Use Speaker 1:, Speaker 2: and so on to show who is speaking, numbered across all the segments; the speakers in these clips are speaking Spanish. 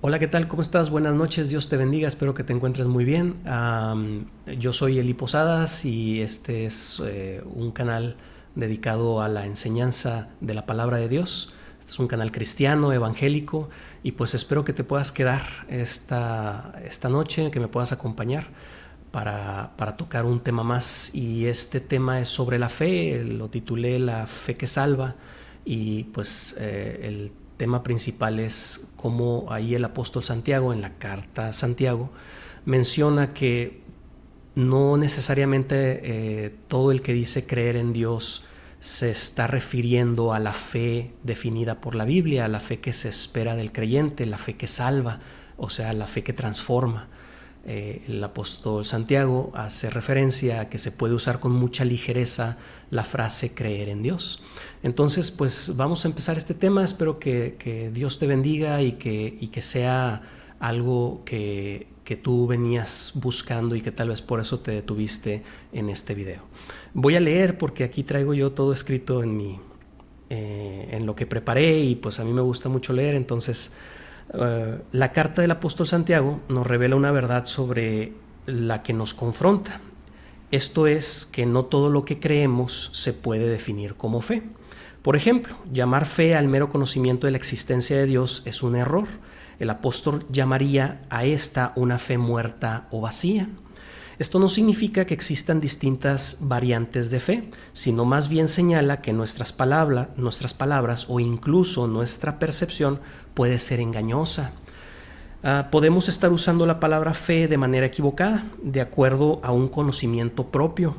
Speaker 1: Hola, ¿qué tal? ¿Cómo estás? Buenas noches, Dios te bendiga, espero que te encuentres muy bien. Yo soy Eli Posadas y este es un canal dedicado a la enseñanza de la palabra de Dios. Este es un canal cristiano, evangélico, y pues espero que te puedas quedar esta noche, que me puedas acompañar para tocar un tema más. Y este tema es sobre la fe, lo titulé La fe que salva, y pues el tema principal es cómo ahí el apóstol Santiago, en la carta a Santiago, menciona que no necesariamente todo el que dice creer en Dios se está refiriendo a la fe definida por la Biblia, a la fe que se espera del creyente, la fe que salva, o sea, la fe que transforma. El apóstol Santiago hace referencia a que se puede usar con mucha ligereza la frase creer en Dios. Entonces, pues vamos a empezar este tema. Espero que Dios te bendiga y que sea algo que tú venías buscando y que tal vez por eso te detuviste en este video. Voy a leer porque aquí traigo yo todo escrito en lo que preparé, y pues a mí me gusta mucho leer. Entonces la carta del apóstol Santiago nos revela una verdad sobre la que nos confronta. Esto es que no todo lo que creemos se puede definir como fe. Por ejemplo, llamar fe al mero conocimiento de la existencia de Dios es un error. El apóstol llamaría a esta una fe muerta o vacía. Esto no significa que existan distintas variantes de fe, sino más bien señala que nuestras palabras o incluso nuestra percepción puede ser engañosa. Podemos estar usando la palabra fe de manera equivocada, de acuerdo a un conocimiento propio,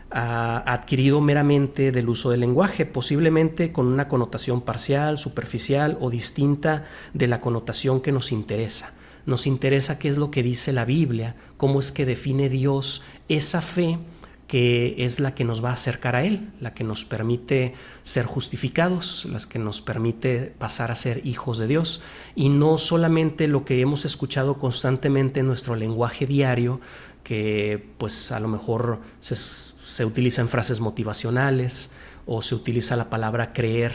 Speaker 1: adquirido meramente del uso del lenguaje, posiblemente con una connotación parcial, superficial o distinta de la connotación que nos interesa. Nos interesa qué es lo que dice la Biblia, cómo es que define Dios esa fe que es la que nos va a acercar a Él, la que nos permite ser justificados, la que nos permite pasar a ser hijos de Dios, y no solamente lo que hemos escuchado constantemente en nuestro lenguaje diario, que pues a lo mejor se utilizan frases motivacionales o se utiliza la palabra creer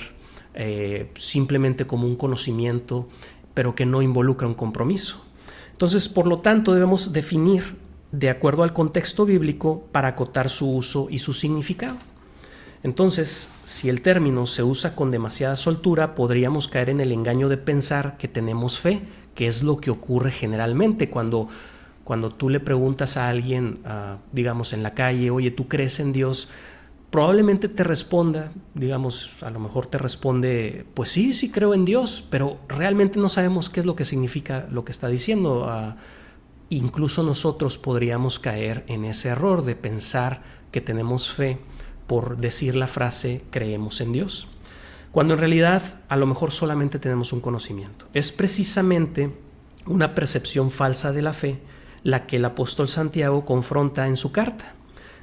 Speaker 1: simplemente como un conocimiento, pero que no involucra un compromiso. Entonces, por lo tanto, debemos definir de acuerdo al contexto bíblico para acotar su uso y su significado. Entonces, si el término se usa con demasiada soltura, podríamos caer en el engaño de pensar que tenemos fe, que es lo que ocurre generalmente cuando tú le preguntas a alguien, digamos en la calle, oye, ¿tú crees en Dios? Probablemente te responda, digamos, a lo mejor te responde, pues sí, sí creo en Dios, pero realmente no sabemos qué es lo que significa lo que está diciendo. Incluso nosotros podríamos caer en ese error de pensar que tenemos fe por decir la frase creemos en Dios, cuando en realidad a lo mejor solamente tenemos un conocimiento. Es precisamente una percepción falsa de la fe la que el apóstol Santiago confronta en su carta,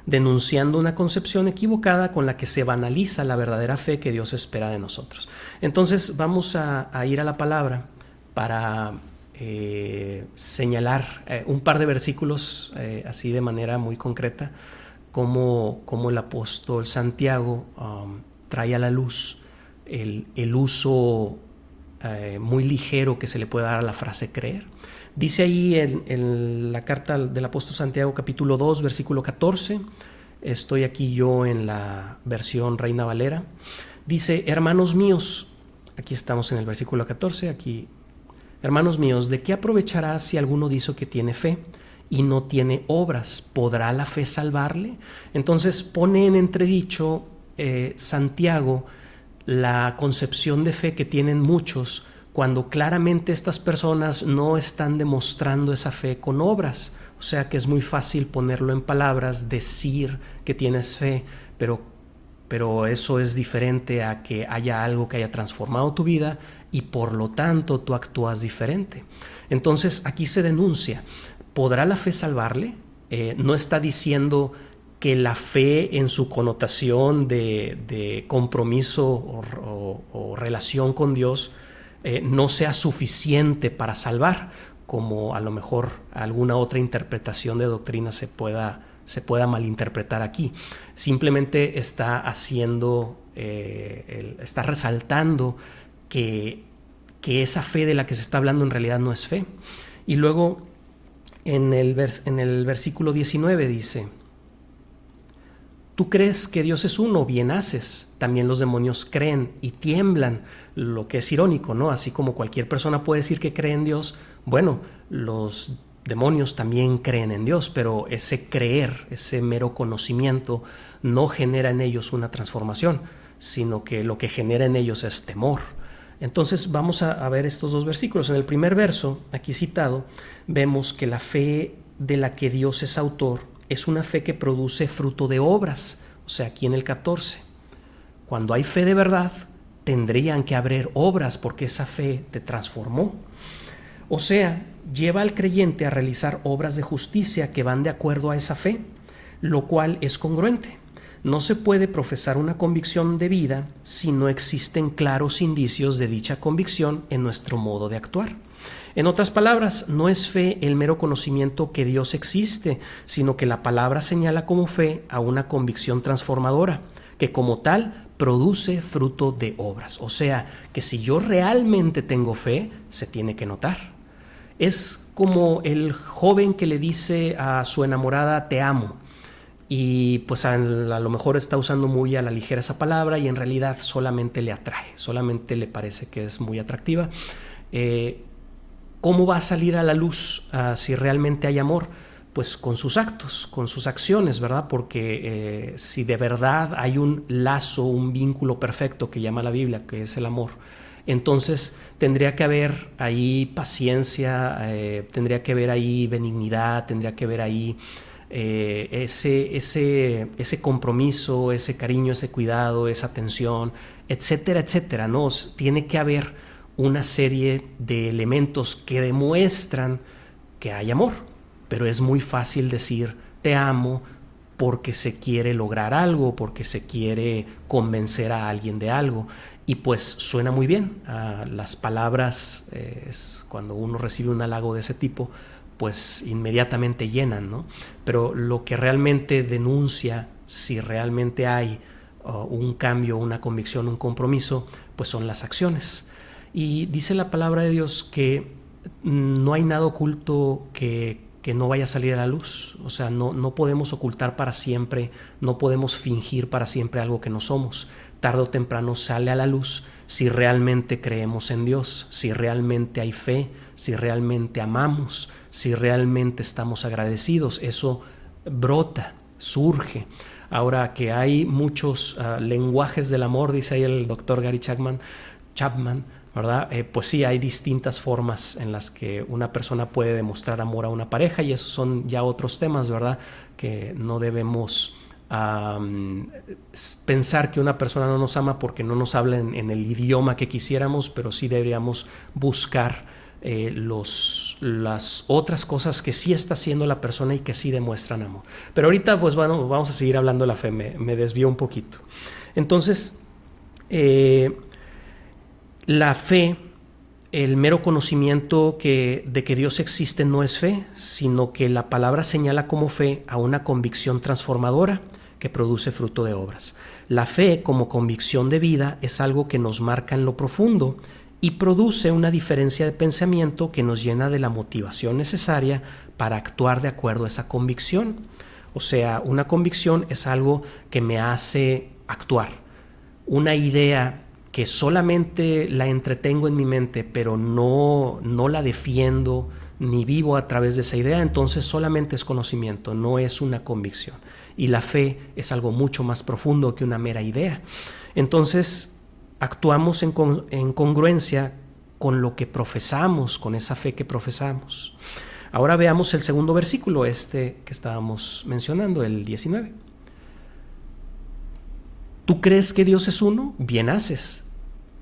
Speaker 1: denunciando una concepción equivocada con la que se banaliza la verdadera fe que Dios espera de nosotros. Entonces vamos a ir a la palabra para señalar un par de versículos así de manera muy concreta, como el apóstol Santiago trae a la luz el uso muy ligero que se le puede dar a la frase creer. Dice ahí en la carta del apóstol Santiago, capítulo 2, versículo 14, estoy aquí yo en la versión Reina Valera, dice, hermanos míos, aquí estamos en el versículo 14, aquí, hermanos míos, ¿de qué aprovechará si alguno dice que tiene fe y no tiene obras? ¿Podrá la fe salvarle? Entonces pone en entredicho Santiago la concepción de fe que tienen muchos, cuando claramente estas personas no están demostrando esa fe con obras. O sea que es muy fácil ponerlo en palabras, decir que tienes fe, pero eso es diferente a que haya algo que haya transformado tu vida y por lo tanto tú actúas diferente. Entonces aquí se denuncia, ¿podrá la fe salvarle? No está diciendo que la fe en su connotación de compromiso o relación con Dios no sea suficiente para salvar, como a lo mejor alguna otra interpretación de doctrina se pueda malinterpretar aquí. Simplemente está haciendo, está resaltando que que esa fe de la que se está hablando en realidad no es fe. Y luego en el versículo 19 dice: tú crees que Dios es uno, bien haces. También los demonios creen y tiemblan, lo que es irónico, ¿no? Así como cualquier persona puede decir que cree en Dios, bueno, los demonios también creen en Dios, pero ese creer, ese mero conocimiento, no genera en ellos una transformación, sino que lo que genera en ellos es temor. Entonces vamos a ver estos dos versículos. En el primer verso, aquí citado, vemos que la fe de la que Dios es autor es una fe que produce fruto de obras. O sea, aquí en el 14, cuando hay fe de verdad, tendrían que haber obras porque esa fe te transformó. O sea, lleva al creyente a realizar obras de justicia que van de acuerdo a esa fe, lo cual es congruente. No se puede profesar una convicción de vida si no existen claros indicios de dicha convicción en nuestro modo de actuar. En otras palabras, no es fe el mero conocimiento que Dios existe, sino que la palabra señala como fe a una convicción transformadora, que como tal produce fruto de obras. O sea, que si yo realmente tengo fe, se tiene que notar. Es como el joven que le dice a su enamorada te amo, y pues a lo mejor está usando muy a la ligera esa palabra y en realidad solamente le atrae, solamente le parece que es muy atractiva. ¿Cómo va a salir a la luz si realmente hay amor? Pues con sus actos, con sus acciones, ¿verdad? Porque si de verdad hay un lazo, un vínculo perfecto que llama la Biblia, que es el amor, entonces tendría que haber ahí paciencia, tendría que haber ahí benignidad, tendría que haber ahí ese compromiso, ese cariño, ese cuidado, esa atención, etcétera, etcétera, ¿no? Tiene que haber una serie de elementos que demuestran que hay amor, pero es muy fácil decir te amo porque se quiere lograr algo, porque se quiere convencer a alguien de algo, y pues suena muy bien. Las palabras, cuando uno recibe un halago de ese tipo, pues inmediatamente llenan, ¿no? Pero lo que realmente denuncia si realmente hay un cambio, una convicción, un compromiso, pues son las acciones. Y dice la palabra de Dios que no hay nada oculto que no vaya a salir a la luz. O sea, no podemos ocultar para siempre, no podemos fingir para siempre algo que no somos. Tarde o temprano sale a la luz si realmente creemos en Dios, si realmente hay fe, si realmente amamos, si realmente estamos agradecidos. Eso brota, surge. Ahora que hay muchos lenguajes del amor, dice ahí el doctor Gary Chapman, ¿verdad? Pues sí, hay distintas formas en las que una persona puede demostrar amor a una pareja, y esos son ya otros temas, ¿verdad? Que no debemos pensar que una persona no nos ama porque no nos habla en el idioma que quisiéramos, pero sí deberíamos buscar las otras cosas que sí está haciendo la persona y que sí demuestran amor. Pero ahorita, pues bueno, vamos a seguir hablando de la fe, me desvío un poquito. Entonces, la fe, el mero conocimiento de que Dios existe no es fe, sino que la palabra señala como fe a una convicción transformadora que produce fruto de obras. La fe como convicción de vida es algo que nos marca en lo profundo y produce una diferencia de pensamiento que nos llena de la motivación necesaria para actuar de acuerdo a esa convicción. O sea, una convicción es algo que me hace actuar. Una idea que solamente la entretengo en mi mente, pero no la defiendo ni vivo a través de esa idea, entonces solamente es conocimiento, no es una convicción. Y la fe es algo mucho más profundo que una mera idea. Entonces actuamos en congruencia con lo que profesamos, con esa fe que profesamos. Ahora veamos el segundo versículo, que estábamos mencionando, el 19. ¿Tú crees que Dios es uno? Bien haces.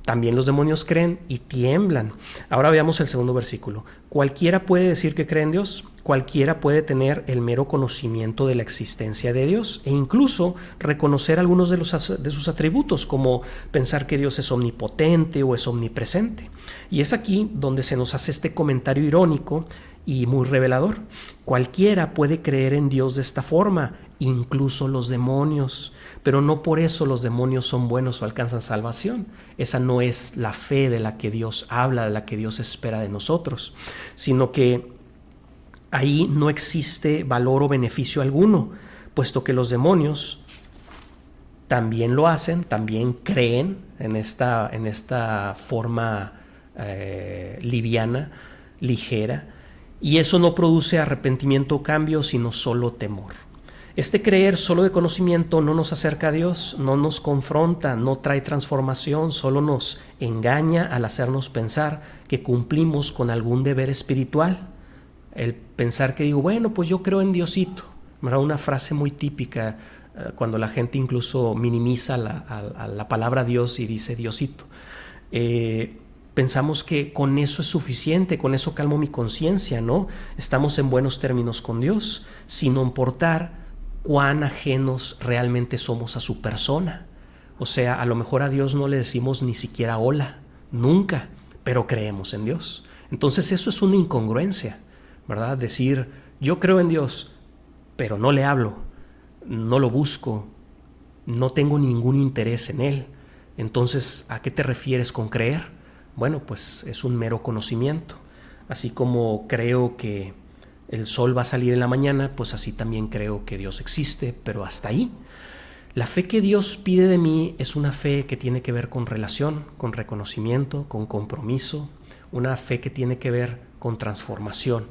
Speaker 1: También los demonios creen y tiemblan. Ahora veamos el segundo versículo. ¿Cualquiera puede decir que cree en Dios? Cualquiera puede tener el mero conocimiento de la existencia de Dios e incluso reconocer algunos de sus atributos, como pensar que Dios es omnipotente o es omnipresente. Y es aquí donde se nos hace este comentario irónico y muy revelador. Cualquiera puede creer en Dios de esta forma, incluso los demonios, pero no por eso los demonios son buenos o alcanzan salvación. Esa no es la fe de la que Dios habla, de la que Dios espera de nosotros, sino que ahí no existe valor o beneficio alguno, puesto que los demonios también lo hacen, también creen en esta forma liviana, ligera, y eso no produce arrepentimiento o cambio, sino solo temor. Este creer solo de conocimiento no nos acerca a Dios, no nos confronta, no trae transformación, solo nos engaña al hacernos pensar que cumplimos con algún deber espiritual. El pensar que digo, bueno, pues yo creo en Diosito, ¿verdad? Una frase muy típica cuando la gente incluso minimiza la palabra Dios y dice Diosito. Pensamos que con eso es suficiente, con eso calmo mi conciencia, ¿no? Estamos en buenos términos con Dios, sin importar cuán ajenos realmente somos a su persona. O sea, a lo mejor a Dios no le decimos ni siquiera hola, nunca, pero creemos en Dios. Entonces eso es una incongruencia, ¿verdad? Decir, yo creo en Dios, pero no le hablo, no lo busco, no tengo ningún interés en Él. Entonces, ¿a qué te refieres con creer? Bueno, pues es un mero conocimiento. Así como creo que el sol va a salir en la mañana, pues así también creo que Dios existe, pero hasta ahí. La fe que Dios pide de mí es una fe que tiene que ver con relación, con reconocimiento, con compromiso, una fe que tiene que ver con transformación.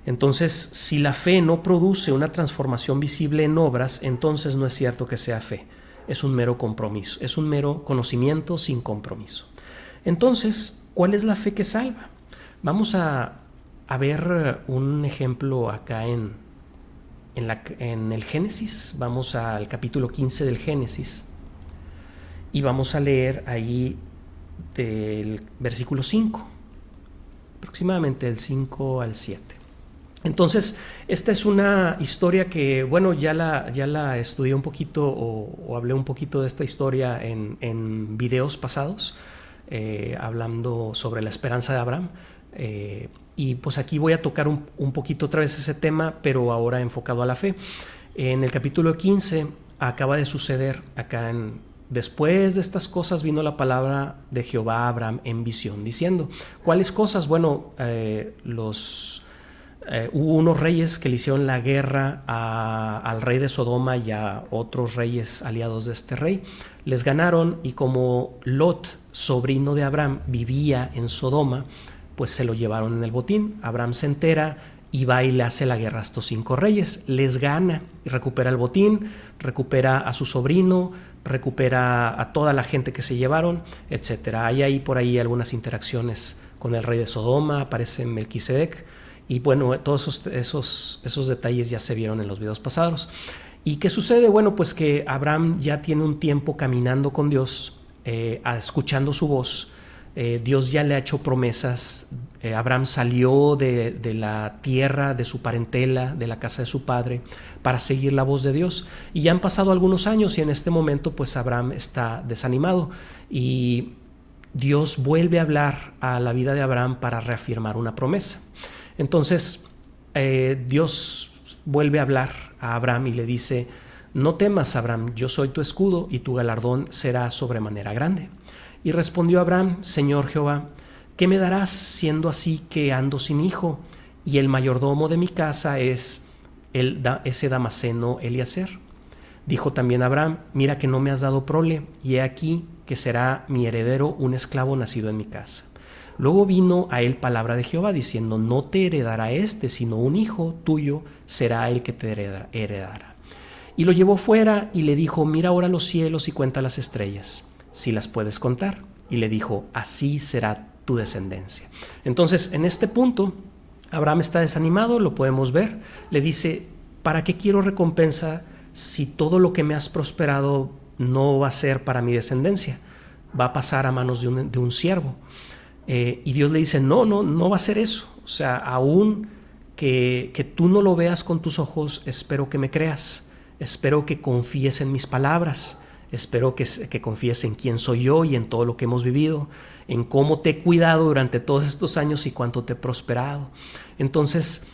Speaker 1: Entonces, si la fe no produce una transformación visible en obras, entonces no es cierto que sea fe. Es un mero compromiso, es un mero conocimiento sin compromiso. Entonces, ¿cuál es la fe que salva? Vamos a ver un ejemplo acá en el Génesis. Vamos al capítulo 15 del Génesis y vamos a leer ahí del versículo 5, aproximadamente del 5 al 7. Entonces, esta es una historia que, bueno, ya la estudié un poquito o hablé un poquito de esta historia en videos pasados, hablando sobre la esperanza de Abraham. Y pues aquí voy a tocar un poquito otra vez ese tema, pero ahora enfocado a la fe. En el capítulo 15 acaba de suceder acá después de estas cosas vino la palabra de Jehová a Abraham en visión, diciendo, ¿cuáles cosas? Bueno, hubo unos reyes que le hicieron la guerra al rey de Sodoma y a otros reyes aliados de este rey. Les ganaron y como Lot, sobrino de Abraham, vivía en Sodoma, pues se lo llevaron en el botín. Abraham se entera y va y le hace la guerra a estos 5 reyes. Les gana y recupera el botín, recupera a su sobrino, recupera a toda la gente que se llevaron, etc. Hay ahí por ahí algunas interacciones con el rey de Sodoma, aparece Melquisedec. Y bueno, todos esos detalles ya se vieron en los videos pasados. ¿Y qué sucede? Bueno, pues que Abraham ya tiene un tiempo caminando con Dios, escuchando su voz. Dios ya le ha hecho promesas. Abraham salió de la tierra, de su parentela, de la casa de su padre, para seguir la voz de Dios. Y ya han pasado algunos años y en este momento pues Abraham está desanimado. Y Dios vuelve a hablar a la vida de Abraham para reafirmar una promesa. Entonces Dios vuelve a hablar a Abraham y le dice, no temas, Abraham, yo soy tu escudo y tu galardón será sobremanera grande. Y respondió Abraham, Señor Jehová, ¿qué me darás siendo así que ando sin hijo? Y el mayordomo de mi casa es ese Damaseno Eliezer. Dijo también Abraham, mira que no me has dado prole, y he aquí que será mi heredero un esclavo nacido en mi casa. Luego vino a él palabra de Jehová diciendo, no te heredará sino un hijo tuyo será el que te heredará. Y lo llevó fuera y le dijo, mira ahora los cielos y cuenta las estrellas, si las puedes contar. Y le dijo, así será tu descendencia. Entonces, en este punto, Abraham está desanimado, lo podemos ver. Le dice, ¿para qué quiero recompensa si todo lo que me has prosperado no va a ser para mi descendencia? Va a pasar a manos de un siervo. Y Dios le dice, no va a ser eso. O sea, aún que tú no lo veas con tus ojos, espero que me creas. Espero que confíes en mis palabras. Espero que confíes en quién soy yo y en todo lo que hemos vivido, en cómo te he cuidado durante todos estos años y cuánto te he prosperado. Entonces,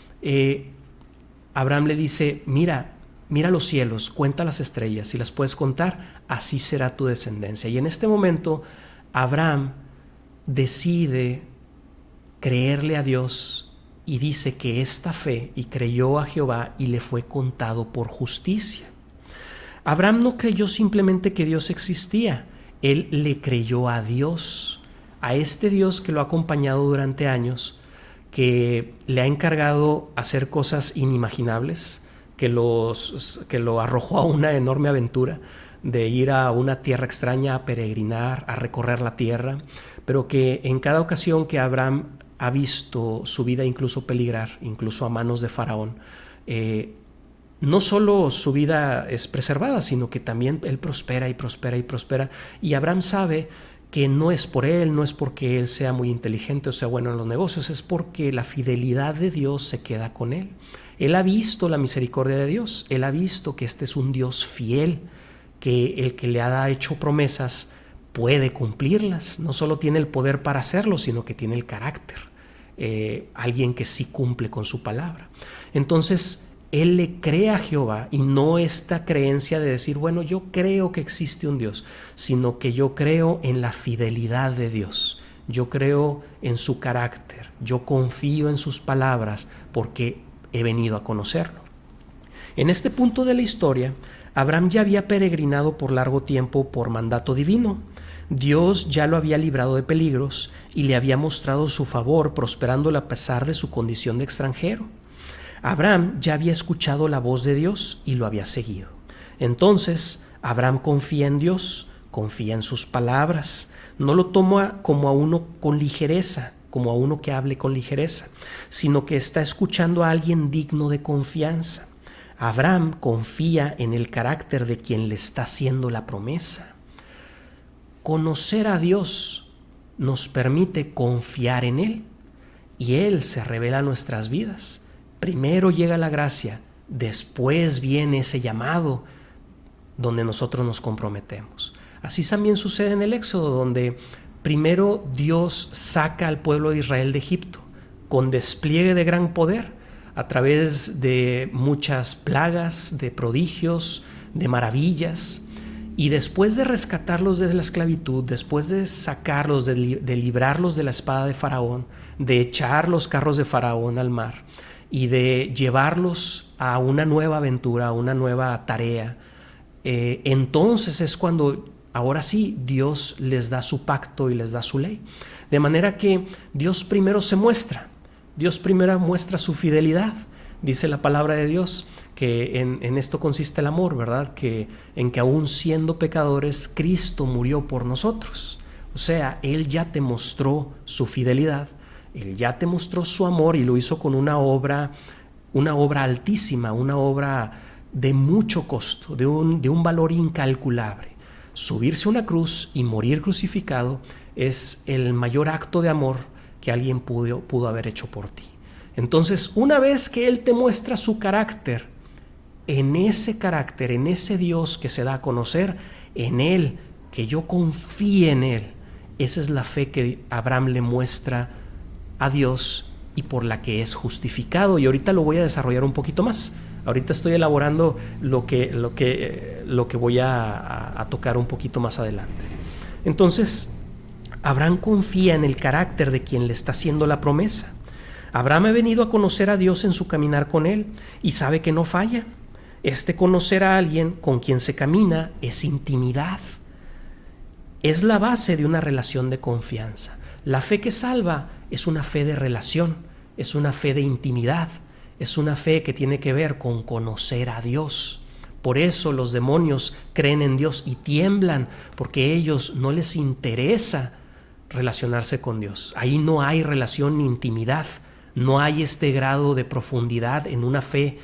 Speaker 1: Abraham le dice, mira los cielos, cuenta las estrellas, si las puedes contar, así será tu descendencia. Y en este momento, Abraham decide creerle a Dios y dice que esta fe, y creyó a Jehová y le fue contado por justicia. Abraham no creyó simplemente que Dios existía, él le creyó a Dios, a este Dios que lo ha acompañado durante años, que le ha encargado hacer cosas inimaginables, que lo arrojó a una enorme aventura de ir a una tierra extraña a peregrinar, a recorrer la tierra, pero que en cada ocasión que Abraham ha visto su vida incluso peligrar, incluso a manos de Faraón, no solo su vida es preservada, sino que también él prospera y prospera y prospera. Y Abraham sabe que no es por él, no es porque él sea muy inteligente o sea bueno en los negocios, es porque la fidelidad de Dios se queda con él. Él ha visto la misericordia de Dios, él ha visto que este es un Dios fiel, que el que le ha hecho promesas puede cumplirlas. No solo tiene el poder para hacerlo, sino que tiene el carácter. Alguien que sí cumple con su palabra. Entonces, él le cree a Jehová, y no esta creencia de decir, bueno, yo creo que existe un Dios, sino que yo creo en la fidelidad de Dios. Yo creo en su carácter. Yo confío en sus palabras porque he venido a conocerlo. En este punto de la historia, Abraham ya había peregrinado por largo tiempo por mandato divino. Dios ya lo había librado de peligros y le había mostrado su favor, prosperándolo a pesar de su condición de extranjero. Abraham ya había escuchado la voz de Dios y lo había seguido. Entonces, Abraham confía en Dios, confía en sus palabras, no lo toma como a uno con ligereza, como a uno que hable con ligereza, sino que está escuchando a alguien digno de confianza. Abraham confía en el carácter de quien le está haciendo la promesa. Conocer a Dios nos permite confiar en Él y Él se revela a nuestras vidas. Primero llega la gracia, después viene ese llamado donde nosotros nos comprometemos. Así también sucede en el Éxodo, donde primero Dios saca al pueblo de Israel de Egipto con despliegue de gran poder a través de muchas plagas, de prodigios, de maravillas. Y después de rescatarlos de la esclavitud, después de sacarlos, de librarlos de la espada de Faraón, de echar los carros de Faraón al mar y de llevarlos a una nueva aventura, a una nueva tarea, entonces es cuando ahora sí Dios les da su pacto y les da su ley. De manera que Dios primero se muestra, Dios primero muestra su fidelidad. Dice la palabra de Dios que en esto consiste el amor, ¿verdad? Que en que aún siendo pecadores, Cristo murió por nosotros. O sea, Él ya te mostró su fidelidad, Él ya te mostró su amor y lo hizo con una obra altísima, una obra de mucho costo, de un valor incalculable. Subirse a una cruz y morir crucificado es el mayor acto de amor que alguien pudo haber hecho por ti. Entonces, una vez que Él te muestra su carácter, en ese Dios que se da a conocer, en Él, que yo confíe en Él, esa es la fe que Abraham le muestra a Dios y por la que es justificado. Y ahorita lo voy a desarrollar un poquito más. Ahorita estoy elaborando lo que voy a tocar un poquito más adelante. Entonces, Abraham confía en el carácter de quien le está haciendo la promesa. Abraham ha venido a conocer a Dios en su caminar con Él y sabe que no falla. Conocer a alguien con quien se camina es intimidad. Es la base de una relación de confianza. La fe que salva es una fe de relación, es una fe de intimidad, es una fe que tiene que ver con conocer a Dios. Por eso los demonios creen en Dios y tiemblan, porque a ellos no les interesa relacionarse con Dios. Ahí no hay relación ni intimidad, no hay este grado de profundidad en una fe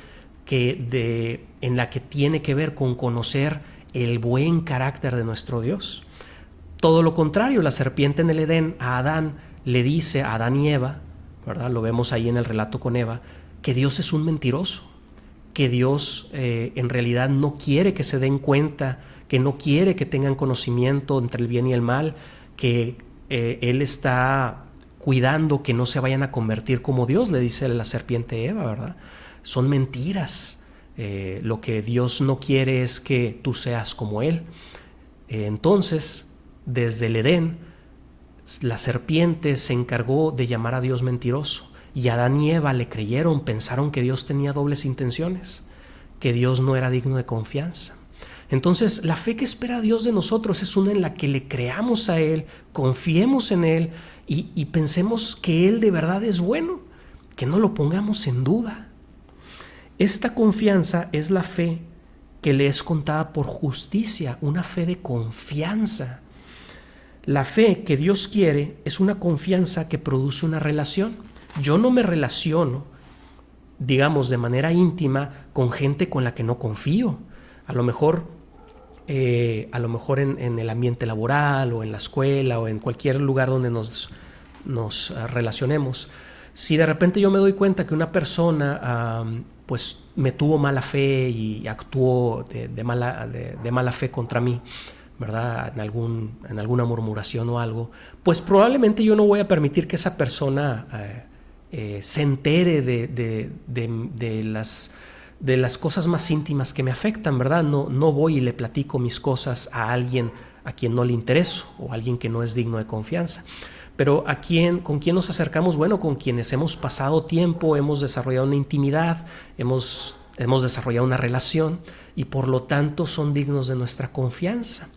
Speaker 1: en la que tiene que ver con conocer el buen carácter de nuestro Dios. Todo lo contrario, la serpiente en el Edén a Adán le dice, a Adán y Eva, ¿verdad? Lo vemos ahí en el relato con Eva, que Dios es un mentiroso, que Dios en realidad no quiere que se den cuenta, que no quiere que tengan conocimiento entre el bien y el mal, que Él está cuidando que no se vayan a convertir como Dios, le dice la serpiente Eva, ¿verdad? Son mentiras. Lo que Dios no quiere es que tú seas como Él. Entonces, desde el Edén, la serpiente se encargó de llamar a Dios mentiroso, y Adán y Eva le creyeron, pensaron que Dios tenía dobles intenciones, que Dios no era digno de confianza. Entonces, la fe que espera Dios de nosotros es una en la que le creamos a Él, confiemos en Él y pensemos que Él de verdad es bueno, que no lo pongamos en duda. Esta confianza es la fe que le es contada por justicia, una fe de confianza. La fe que Dios quiere es una confianza que produce una relación. Yo no me relaciono, digamos, de manera íntima con gente con la que no confío. A lo mejor en el ambiente laboral o en la escuela o en cualquier lugar donde nos relacionemos. Si de repente yo me doy cuenta que una persona pues me tuvo mala fe y actuó de mala fe contra mí, ¿verdad? En alguna murmuración o algo, pues probablemente yo no voy a permitir que esa persona se entere de las cosas más íntimas que me afectan, ¿verdad? No voy y le platico mis cosas a alguien a quien no le intereso o a alguien que no es digno de confianza. Pero ¿con quién nos acercamos? Bueno, con quienes hemos pasado tiempo, hemos desarrollado una intimidad, hemos desarrollado una relación y por lo tanto son dignos de nuestra confianza.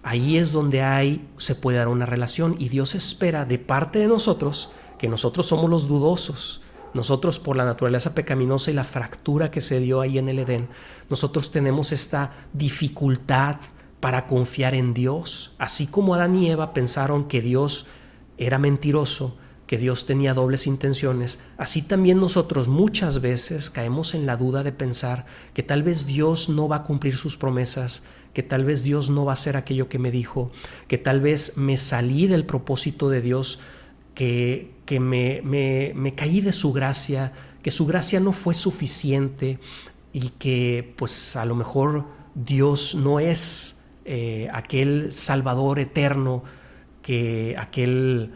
Speaker 1: Ahí es donde se puede dar una relación y Dios espera de parte de nosotros, que nosotros somos los dudosos. Nosotros, por la naturaleza pecaminosa y la fractura que se dio ahí en el Edén, nosotros tenemos esta dificultad para confiar en Dios. Así como Adán y Eva pensaron que Dios era mentiroso, que Dios tenía dobles intenciones, así también nosotros muchas veces caemos en la duda de pensar que tal vez Dios no va a cumplir sus promesas, que tal vez Dios no va a hacer aquello que me dijo, que tal vez me salí del propósito de Dios, que me caí de su gracia, que su gracia no fue suficiente y que pues a lo mejor Dios no es aquel Salvador eterno, que aquel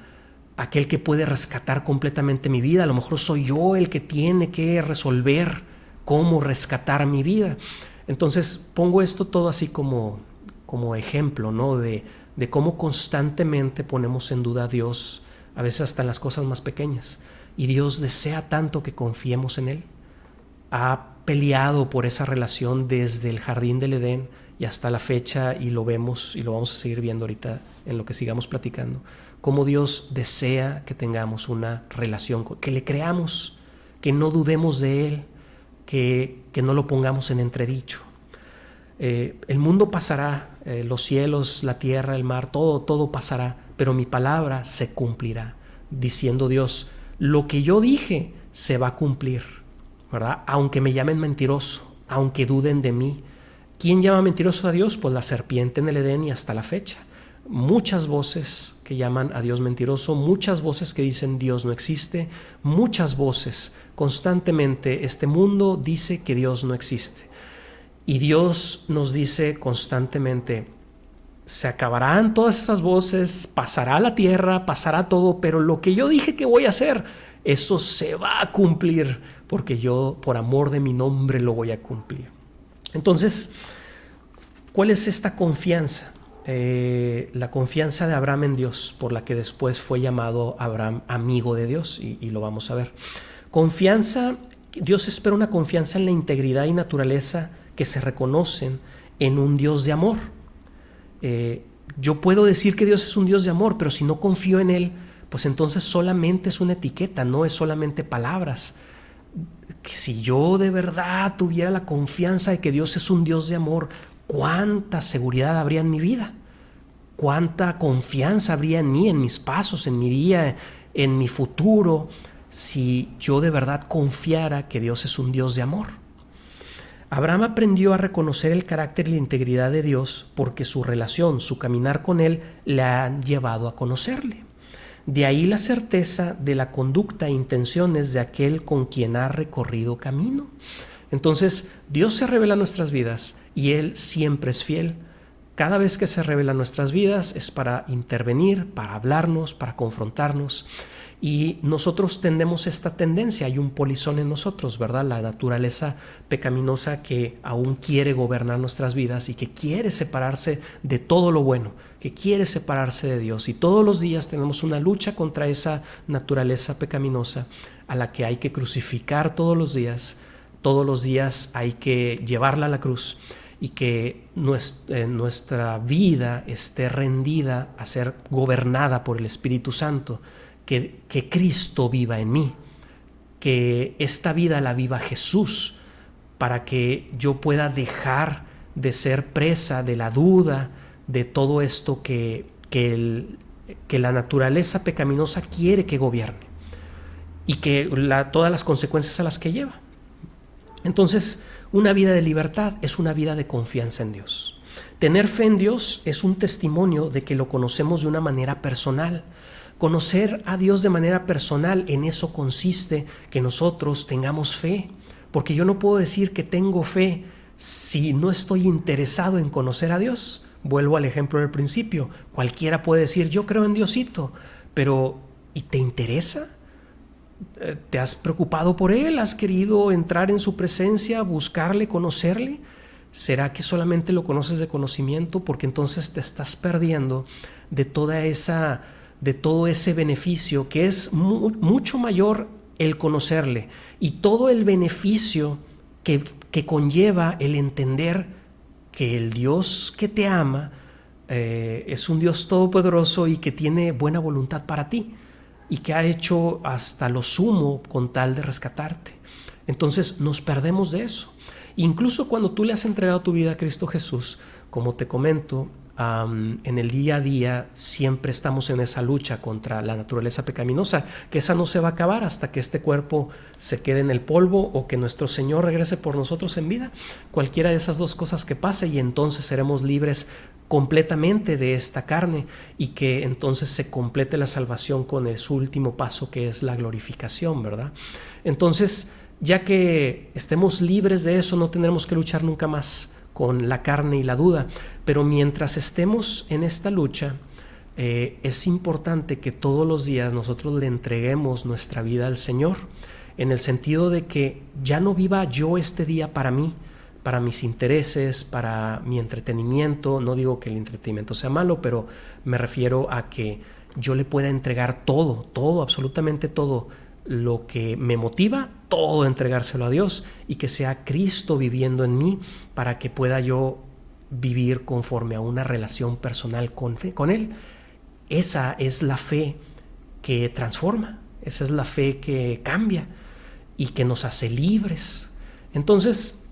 Speaker 1: que puede rescatar completamente mi vida. A lo mejor soy yo el que tiene que resolver cómo rescatar mi vida. Entonces pongo esto todo así como ejemplo, ¿no? de cómo constantemente ponemos en duda a Dios, a veces hasta en las cosas más pequeñas. Y Dios desea tanto que confiemos en Él. Ha peleado por esa relación desde el jardín del Edén y hasta la fecha, y lo vemos y lo vamos a seguir viendo ahorita en lo que sigamos platicando, cómo Dios desea que tengamos una relación, que le creamos, que no dudemos de Él, que no lo pongamos en entredicho. El mundo pasará, los cielos, la tierra, el mar, todo pasará, pero mi palabra se cumplirá, diciendo Dios, lo que yo dije se va a cumplir, ¿verdad? Aunque me llamen mentiroso, aunque duden de mí. ¿Quién llama mentiroso a Dios? Pues la serpiente en el Edén y hasta la fecha. Muchas voces que llaman a Dios mentiroso, muchas voces que dicen Dios no existe, muchas voces constantemente. Este mundo dice que Dios no existe. Y Dios nos dice constantemente, se acabarán todas esas voces, pasará la tierra, pasará todo, pero lo que yo dije que voy a hacer, eso se va a cumplir, porque yo por amor de mi nombre lo voy a cumplir. Entonces, ¿cuál es esta confianza? La confianza de Abraham en Dios, por la que después fue llamado Abraham amigo de Dios, y lo vamos a ver. Confianza, Dios espera una confianza en la integridad y naturaleza que se reconocen en un Dios de amor. Yo puedo decir que Dios es un Dios de amor, pero si no confío en Él, pues entonces solamente es una etiqueta, no es solamente palabras. Que si yo de verdad tuviera la confianza de que Dios es un Dios de amor, ¿cuánta seguridad habría en mi vida? ¿Cuánta confianza habría en mí, en mis pasos, en mi día, en mi futuro, si yo de verdad confiara que Dios es un Dios de amor? Abraham aprendió a reconocer el carácter y la integridad de Dios porque su relación, su caminar con Él, le han llevado a conocerle. De ahí la certeza de la conducta e intenciones de aquel con quien ha recorrido camino. Entonces, Dios se revela en nuestras vidas y Él siempre es fiel. Cada vez que se revela en nuestras vidas es para intervenir, para hablarnos, para confrontarnos. Y nosotros tendemos esta tendencia, hay un polizón en nosotros, ¿verdad? La naturaleza pecaminosa que aún quiere gobernar nuestras vidas y que quiere separarse de todo lo bueno, que quiere separarse de Dios. Y todos los días tenemos una lucha contra esa naturaleza pecaminosa a la que hay que crucificar todos los días hay que llevarla a la cruz y que nuestra vida esté rendida a ser gobernada por el Espíritu Santo. Que Cristo viva en mí, que esta vida la viva Jesús, para que yo pueda dejar de ser presa de la duda, de todo esto que la naturaleza pecaminosa quiere que gobierne y que todas las consecuencias a las que lleva. Entonces, una vida de libertad es una vida de confianza en Dios. Tener fe en Dios es un testimonio de que lo conocemos de una manera personal. Conocer a Dios de manera personal, en eso consiste que nosotros tengamos fe, porque yo no puedo decir que tengo fe si no estoy interesado en conocer a Dios. Vuelvo al ejemplo del principio, cualquiera puede decir yo creo en Diosito, pero ¿y te interesa? ¿Te has preocupado por Él? ¿Has querido entrar en su presencia, buscarle, conocerle? ¿Será que solamente lo conoces de conocimiento? Porque entonces te estás perdiendo de todo ese beneficio que es mucho mayor el conocerle y todo el beneficio que conlleva el entender que el Dios que te ama es un Dios todopoderoso y que tiene buena voluntad para ti y que ha hecho hasta lo sumo con tal de rescatarte. Entonces nos perdemos de eso. Incluso cuando tú le has entregado tu vida a Cristo Jesús, como te comento, en el día a día siempre estamos en esa lucha contra la naturaleza pecaminosa, que esa no se va a acabar hasta que este cuerpo se quede en el polvo o que nuestro Señor regrese por nosotros en vida. Cualquiera de esas dos cosas que pase, y entonces seremos libres completamente de esta carne y que entonces se complete la salvación con su último paso, que es la glorificación, ¿verdad? Entonces, ya que estemos libres de eso, no tendremos que luchar nunca más con la carne y la duda, pero mientras estemos en esta lucha, es importante que todos los días nosotros le entreguemos nuestra vida al Señor, en el sentido de que ya no viva yo este día para mí, para mis intereses, para mi entretenimiento. No digo que el entretenimiento sea malo, pero me refiero a que yo le pueda entregar todo, absolutamente todo lo que me motiva, todo entregárselo a Dios y que sea Cristo viviendo en mí para que pueda yo vivir conforme a una relación personal con Él. Esa es la fe que transforma, esa es la fe que cambia y que nos hace libres. Entonces,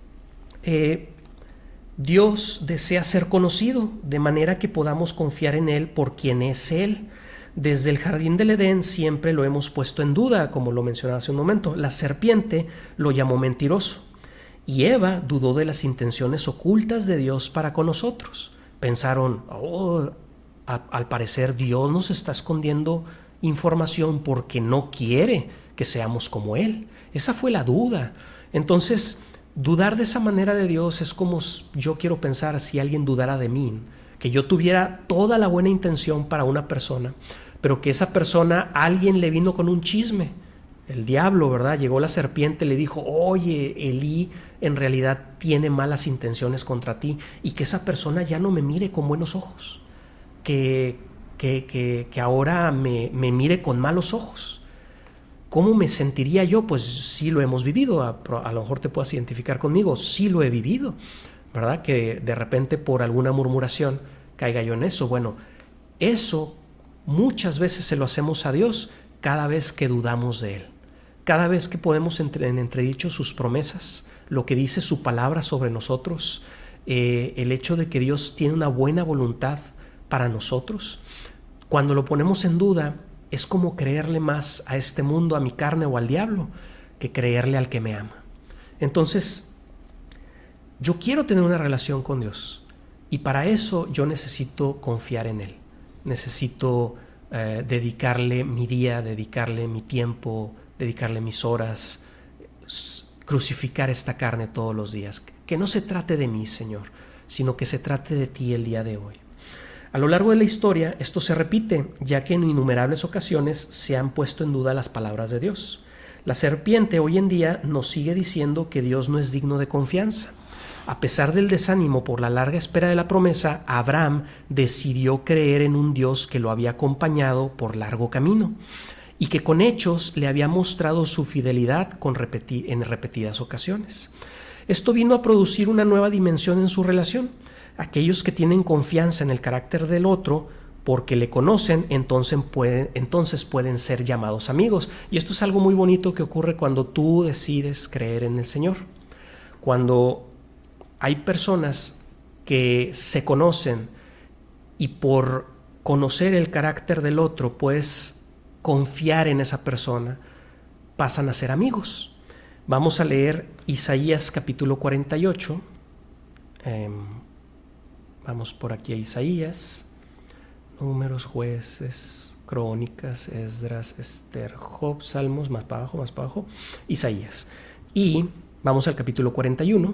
Speaker 1: Dios desea ser conocido de manera que podamos confiar en Él por quien es Él. Desde el jardín del Edén siempre lo hemos puesto en duda, como lo mencionaba hace un momento. La serpiente lo llamó mentiroso y Eva dudó de las intenciones ocultas de Dios para con nosotros. Pensaron, al parecer Dios nos está escondiendo información porque no quiere que seamos como Él. Esa fue la duda. Entonces, dudar de esa manera de Dios es como yo quiero pensar si alguien dudara de mí, que yo tuviera toda la buena intención para una persona, pero que esa persona, alguien le vino con un chisme, el diablo, ¿verdad? Llegó la serpiente, le dijo, oye, Elí en realidad tiene malas intenciones contra ti, y que esa persona ya no me mire con buenos ojos, que ahora me mire con malos ojos. ¿Cómo me sentiría yo? Pues sí lo hemos vivido, a lo mejor te puedas identificar conmigo, sí lo he vivido, ¿verdad? Que de repente por alguna murmuración caiga yo en eso. Bueno, eso muchas veces se lo hacemos a Dios cada vez que dudamos de Él, cada vez que podemos en entredicho sus promesas, lo que dice su palabra sobre nosotros, el hecho de que Dios tiene una buena voluntad para nosotros. Cuando lo ponemos en duda, es como creerle más a este mundo, a mi carne o al diablo, que creerle al que me ama. Entonces, yo quiero tener una relación con Dios y para eso yo necesito confiar en Él. Necesito dedicarle mi día, dedicarle mi tiempo, dedicarle mis horas, crucificar esta carne todos los días. Que no se trate de mí, Señor, sino que se trate de ti el día de hoy. A lo largo de la historia esto se repite, ya que en innumerables ocasiones se han puesto en duda las palabras de Dios. La serpiente hoy en día nos sigue diciendo que Dios no es digno de confianza. A pesar del desánimo por la larga espera de la promesa, Abraham decidió creer en un Dios que lo había acompañado por largo camino y que con hechos le había mostrado su fidelidad en repetidas ocasiones. Esto vino a producir una nueva dimensión en su relación. Aquellos que tienen confianza en el carácter del otro porque le conocen, entonces pueden ser llamados amigos. Y esto es algo muy bonito que ocurre cuando tú decides creer en el Señor. Cuando hay personas que se conocen y por conocer el carácter del otro puedes confiar en esa persona, pasan a ser amigos. Vamos a leer Isaías capítulo 48. Vamos por aquí a Isaías, Números, Jueces, Crónicas, Esdras, Esther, Job, Salmos, más para abajo, Isaías. Y vamos al capítulo 41,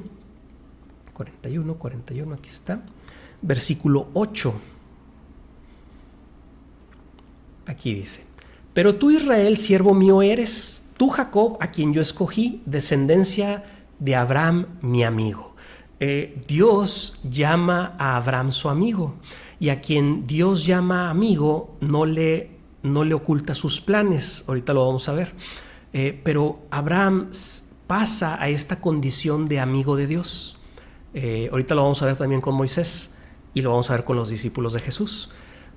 Speaker 1: aquí está, versículo 8. Aquí dice: pero tú, Israel, siervo mío eres, tú, Jacob, a quien yo escogí, descendencia de Abraham, mi amigo. Dios llama a Abraham su amigo, y a quien Dios llama amigo no le oculta sus planes. Ahorita lo vamos a ver. Pero Abraham pasa a esta condición de amigo de Dios. Ahorita lo vamos a ver también con Moisés y lo vamos a ver con los discípulos de Jesús.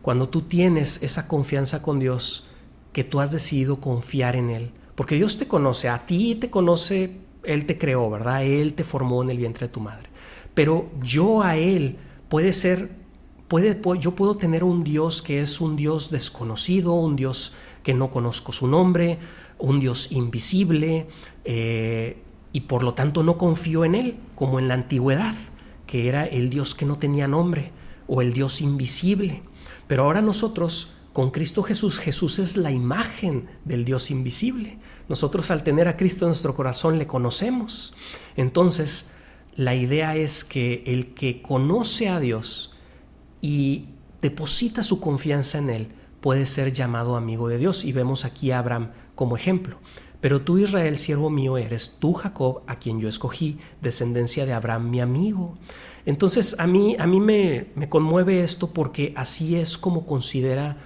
Speaker 1: Cuando tú tienes esa confianza con Dios, que tú has decidido confiar en Él, porque Dios te conoce, a ti te conoce, Él te creó, ¿verdad? Él te formó en el vientre de tu madre. Pero yo a Él yo puedo tener un Dios que es un Dios desconocido, un Dios que no conozco su nombre, un Dios invisible, y por lo tanto no confío en Él, como en la antigüedad, que era el Dios que no tenía nombre, o el Dios invisible. Pero ahora nosotros, con Cristo Jesús, Jesús es la imagen del Dios invisible. Nosotros, al tener a Cristo en nuestro corazón, le conocemos. Entonces, la idea es que el que conoce a Dios y deposita su confianza en Él puede ser llamado amigo de Dios. Y vemos aquí a Abraham como ejemplo. Pero tú, Israel, siervo mío eres, tú, Jacob, a quien yo escogí, descendencia de Abraham, mi amigo. Entonces, a mí me conmueve esto, porque así es como considera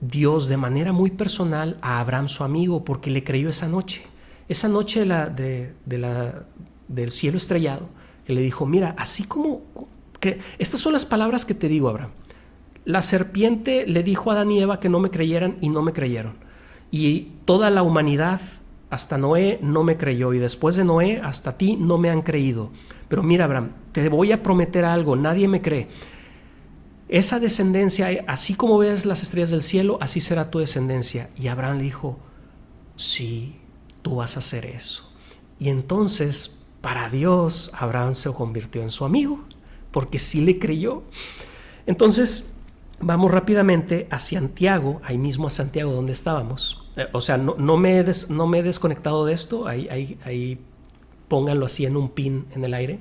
Speaker 1: Dios de manera muy personal a Abraham su amigo, porque le creyó esa noche del cielo estrellado, que le dijo: mira, así como que estas son las palabras que te digo, Abraham. La serpiente le dijo a Adán y Eva que no me creyeran, y no me creyeron. Y toda la humanidad, hasta Noé, no me creyó, y después de Noé hasta ti no me han creído. Pero mira, Abraham, te voy a prometer algo, nadie me cree. Esa descendencia, así como ves las estrellas del cielo, así será tu descendencia. Y Abraham le dijo: sí, tú vas a hacer eso. Y entonces, para Dios, Abraham se convirtió en su amigo, porque sí le creyó. Entonces, vamos rápidamente a Santiago, ahí mismo a Santiago donde estábamos. No me he desconectado de esto, ahí pónganlo así en un pin en el aire,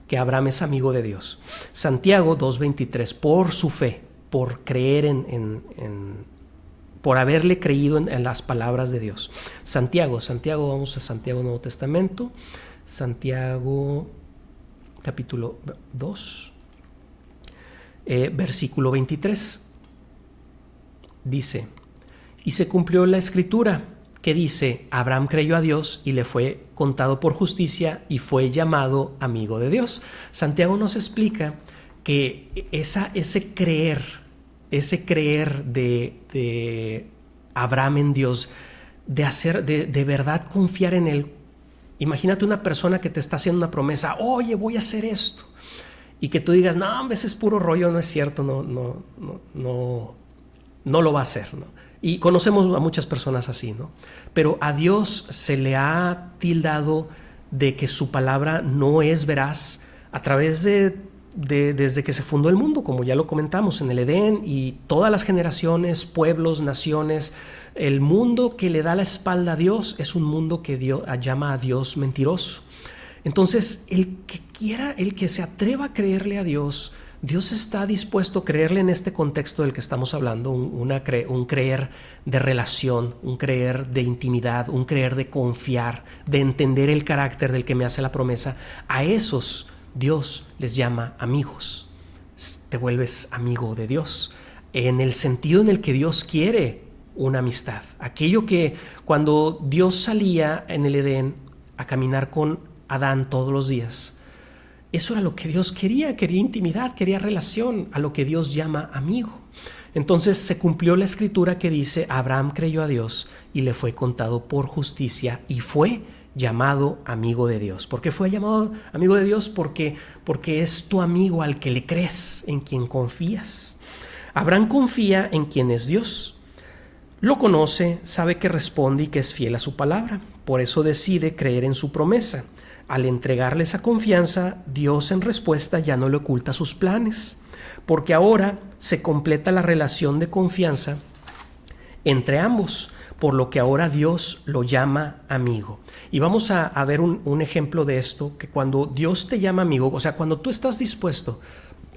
Speaker 1: que Abraham es amigo de Dios. Santiago 2:23, por su fe, por creer por haberle creído en las palabras de Dios. Santiago, vamos a Santiago Nuevo Testamento, Santiago capítulo 2, versículo 23, dice: y se cumplió la escritura que dice: Abraham creyó a Dios y le fue contado por justicia y fue llamado amigo de Dios. Santiago nos explica que ese creer de Abraham en Dios, de verdad confiar en Él. Imagínate una persona que te está haciendo una promesa: oye, voy a hacer esto, y que tú digas: no, ese es puro rollo, no es cierto, no lo va a hacer, ¿no? Y conocemos a muchas personas así, ¿no? Pero a Dios se le ha tildado de que su palabra no es veraz a través de desde que se fundó el mundo, como ya lo comentamos, en el Edén, y todas las generaciones, pueblos, naciones. El mundo que le da la espalda a Dios es un mundo que Dios llama a Dios mentiroso. Entonces, el que se atreva a creerle a Dios, Dios está dispuesto a creerle en este contexto del que estamos hablando, un creer de relación, un creer de intimidad, un creer de confiar, de entender el carácter del que me hace la promesa. A esos Dios les llama amigos. Te vuelves amigo de Dios en el sentido en el que Dios quiere una amistad. Aquello que cuando Dios salía en el Edén a caminar con Adán todos los días, eso era lo que Dios quería intimidad, quería relación, a lo que Dios llama amigo. Entonces se cumplió la escritura que dice: Abraham creyó a Dios y le fue contado por justicia y fue llamado amigo de Dios. ¿Por qué fue llamado amigo de Dios? Porque es tu amigo al que le crees, en quien confías. Abraham confía en quien es Dios. Lo conoce, sabe que responde y que es fiel a su palabra. Por eso decide creer en su promesa. Al entregarle esa confianza, Dios en respuesta ya no le oculta sus planes, porque ahora se completa la relación de confianza entre ambos, por lo que ahora Dios lo llama amigo. Y vamos a ver un ejemplo de esto, que cuando Dios te llama amigo, o sea, cuando tú estás dispuesto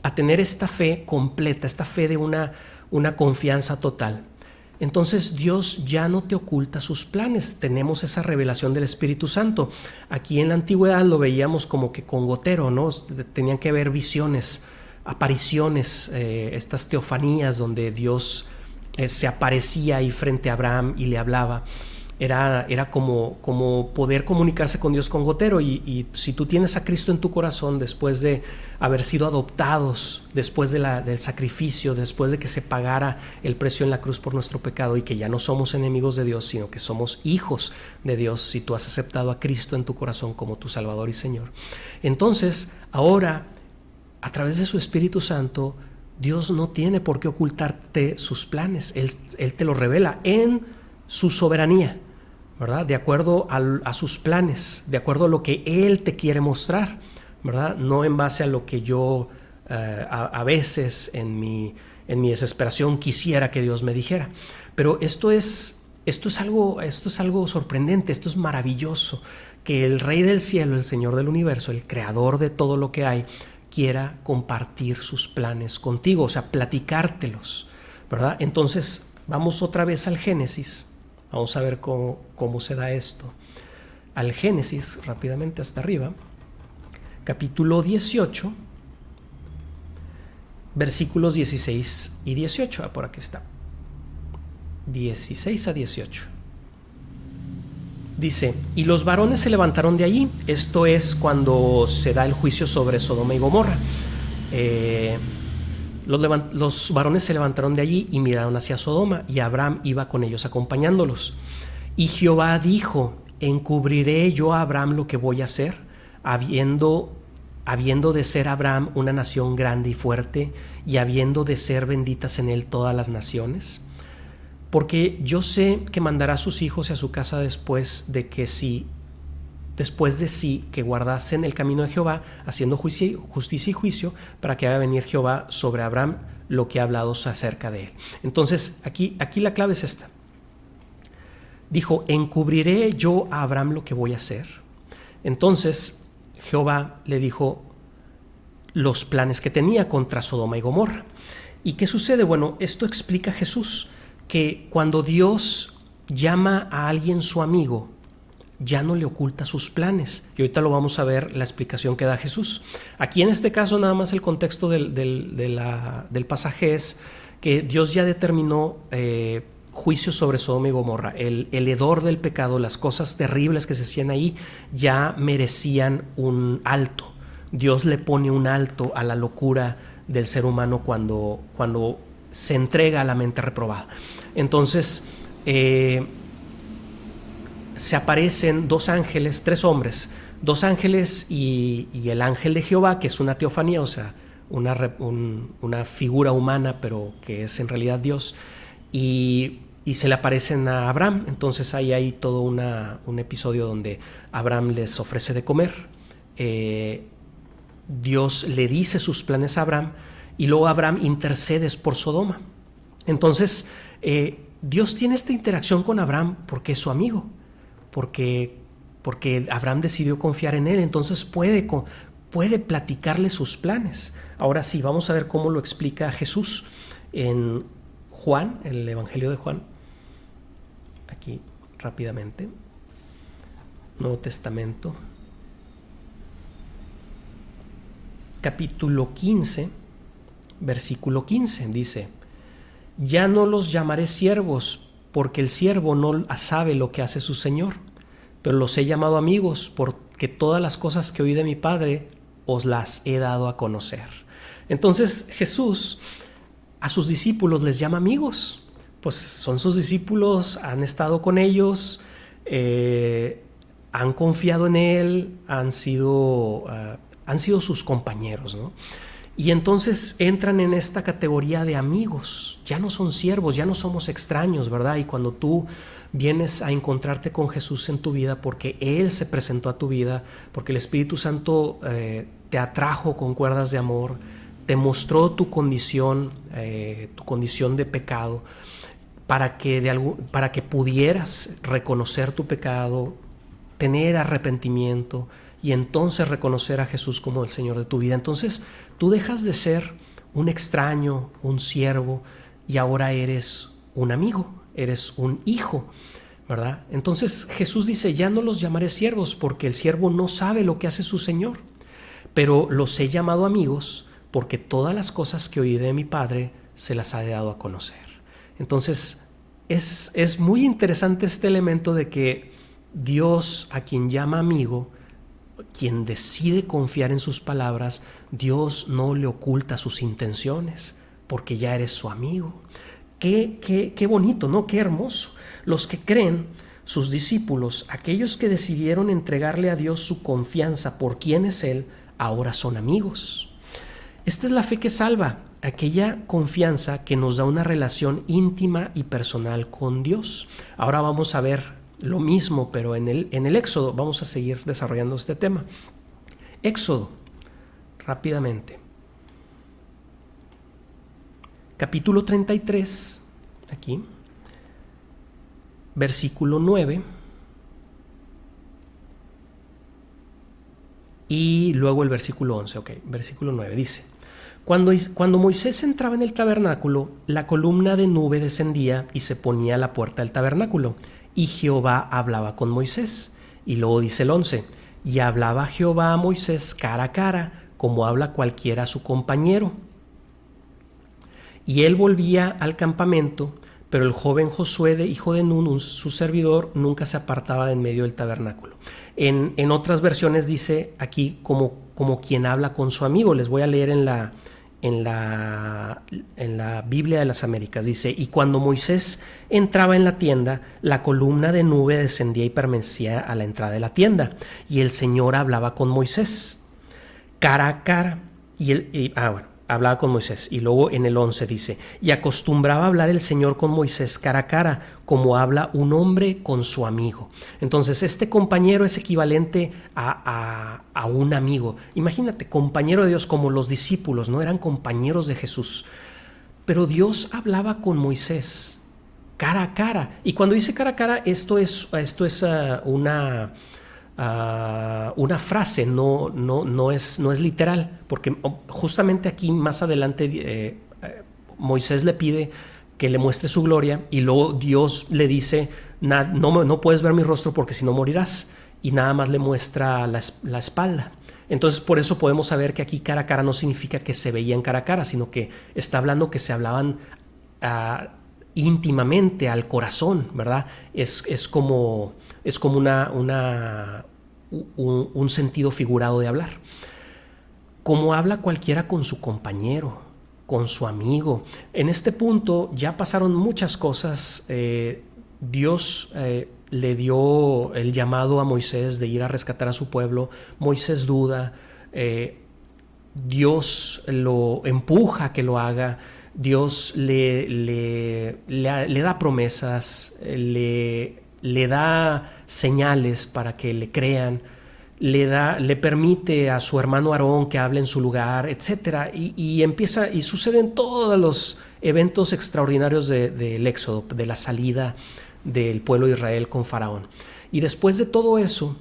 Speaker 1: a tener esta fe completa, esta fe de una confianza total, entonces Dios ya no te oculta sus planes. Tenemos esa revelación del Espíritu Santo. Aquí en la antigüedad lo veíamos como que con gotero, ¿no? Tenían que ver visiones, apariciones, estas teofanías donde Dios se aparecía ahí frente a Abraham y le hablaba. Era como poder comunicarse con Dios con gotero. Y si tú tienes a Cristo en tu corazón, después de haber sido adoptados, después del sacrificio, después de que se pagara el precio en la cruz por nuestro pecado, y que ya no somos enemigos de Dios, sino que somos hijos de Dios, si tú has aceptado a Cristo en tu corazón como tu Salvador y Señor, entonces ahora, a través de su Espíritu Santo, Dios no tiene por qué ocultarte sus planes. Él te los revela en su soberanía, ¿verdad? De acuerdo a sus planes, de acuerdo a lo que Él te quiere mostrar, ¿verdad? No en base a lo que yo a veces en mi desesperación quisiera que Dios me dijera. Pero esto es algo sorprendente, esto es maravilloso, que el Rey del cielo, el Señor del universo, el creador de todo lo que hay, quiera compartir sus planes contigo, o sea, platicártelos, ¿verdad? Entonces, vamos otra vez al Génesis. Vamos a ver cómo se da esto. Al Génesis, rápidamente hasta arriba, capítulo 18, versículos 16 y 18. Por aquí está. 16 a 18. Dice: y los varones se levantaron de allí. Esto es cuando se da el juicio sobre Sodoma y Gomorra. Los varones se levantaron de allí y miraron hacia Sodoma, y Abraham iba con ellos acompañándolos. Y Jehová dijo: ¿encubriré yo a Abraham lo que voy a hacer, habiendo de ser Abraham una nación grande y fuerte, y habiendo de ser benditas en él todas las naciones? Porque yo sé que mandará a sus hijos y a su casa después de sí que guardasen el camino de Jehová, haciendo justicia y juicio, para que haga venir Jehová sobre Abraham lo que ha hablado acerca de él. Entonces, aquí la clave es esta. Dijo: ¿encubriré yo a Abraham lo que voy a hacer? Entonces, Jehová le dijo los planes que tenía contra Sodoma y Gomorra. ¿Y qué sucede? Bueno, esto explica Jesús, que cuando Dios llama a alguien su amigo, ya no le oculta sus planes. Y ahorita lo vamos a ver, la explicación que da Jesús. Aquí en este caso nada más el contexto del pasaje es que Dios ya determinó juicio sobre Sodoma y Gomorra. El hedor del pecado, las cosas terribles que se hacían ahí, ya merecían un alto. Dios le pone un alto a la locura del ser humano cuando se entrega a la mente reprobada. Entonces se aparecen tres hombres, dos ángeles y el ángel de Jehová, que es una teofanía, o sea, una figura humana, pero que es en realidad Dios, y se le aparecen a Abraham. Entonces ahí hay todo un episodio donde Abraham les ofrece de comer, Dios le dice sus planes a Abraham y luego Abraham intercede por Sodoma. Entonces, Dios tiene esta interacción con Abraham porque es su amigo, porque Abraham decidió confiar en él, entonces puede platicarle sus planes. Ahora sí, vamos a ver cómo lo explica Jesús en Juan, el Evangelio de Juan. Aquí rápidamente, Nuevo Testamento, capítulo 15, versículo 15, dice: ya no los llamaré siervos, porque el siervo no sabe lo que hace su señor, pero los he llamado amigos, porque todas las cosas que oí de mi Padre os las he dado a conocer. Entonces Jesús a sus discípulos les llama amigos, pues son sus discípulos, han estado con ellos, han confiado en él, han sido sus compañeros, ¿no? Y entonces entran en esta categoría de amigos, ya no son siervos, ya no somos extraños, ¿verdad? Y cuando tú vienes a encontrarte con Jesús en tu vida porque Él se presentó a tu vida, porque el Espíritu Santo te atrajo con cuerdas de amor, te mostró tu condición de pecado, para que pudieras reconocer tu pecado, tener arrepentimiento y entonces reconocer a Jesús como el Señor de tu vida. Entonces tú dejas de ser un extraño, un siervo, y ahora eres un amigo, eres un hijo, ¿verdad? Entonces Jesús dice: ya no los llamaré siervos, porque el siervo no sabe lo que hace su Señor, pero los he llamado amigos, porque todas las cosas que oí de mi Padre se las ha dado a conocer. Entonces es muy interesante este elemento de que Dios, a quien llama amigo, quien decide confiar en sus palabras, Dios no le oculta sus intenciones, porque ya eres su amigo. Qué bonito, ¿no? Qué hermoso. Los que creen, sus discípulos, aquellos que decidieron entregarle a Dios su confianza por quién es Él, ahora son amigos. Esta es la fe que salva, aquella confianza que nos da una relación íntima y personal con Dios. Ahora vamos a ver lo mismo, pero en el Éxodo. Vamos a seguir desarrollando este tema. Éxodo, rápidamente. Capítulo 33, aquí, versículo 9. Y luego el versículo 11, versículo 9 dice: Cuando Moisés entraba en el tabernáculo, la columna de nube descendía y se ponía a la puerta del tabernáculo, y Jehová hablaba con Moisés. Y luego dice el 11: y hablaba Jehová a Moisés cara a cara, como habla cualquiera a su compañero. Y él volvía al campamento, pero el joven Josué, hijo de Nun, su servidor, nunca se apartaba de en medio del tabernáculo. En otras versiones dice aquí como quien habla con su amigo. Les voy a leer en la Biblia de las Américas. Dice: y cuando Moisés entraba en la tienda, la columna de nube descendía y permanecía a la entrada de la tienda, y el Señor hablaba con Moisés cara a cara. Hablaba con Moisés. Y luego en el 11 dice: y acostumbraba a hablar el Señor con Moisés cara a cara, como habla un hombre con su amigo. Entonces este compañero es equivalente a un amigo. Imagínate, compañero de Dios, como los discípulos, ¿no? Eran compañeros de Jesús. Pero Dios hablaba con Moisés cara a cara. Y cuando dice cara a cara, esto es una frase, no es literal, porque justamente aquí más adelante Moisés le pide que le muestre su gloria, y luego Dios le dice: no puedes ver mi rostro porque si no morirás, y nada más le muestra la espalda. Entonces por eso podemos saber que aquí cara a cara no significa que se veían cara a cara, sino que está hablando que se hablaban íntimamente al corazón, ¿verdad? Es como un sentido figurado de hablar. Como habla cualquiera con su compañero, con su amigo. En este punto ya pasaron muchas cosas. Dios le dio el llamado a Moisés de ir a rescatar a su pueblo. Moisés duda. Dios lo empuja a que lo haga. Dios le da promesas, le da señales para que le crean. le permite a su hermano Aarón que hable en su lugar, etcétera, y suceden todos los eventos extraordinarios del Éxodo, de la salida del pueblo de Israel con Faraón. Y después de todo eso,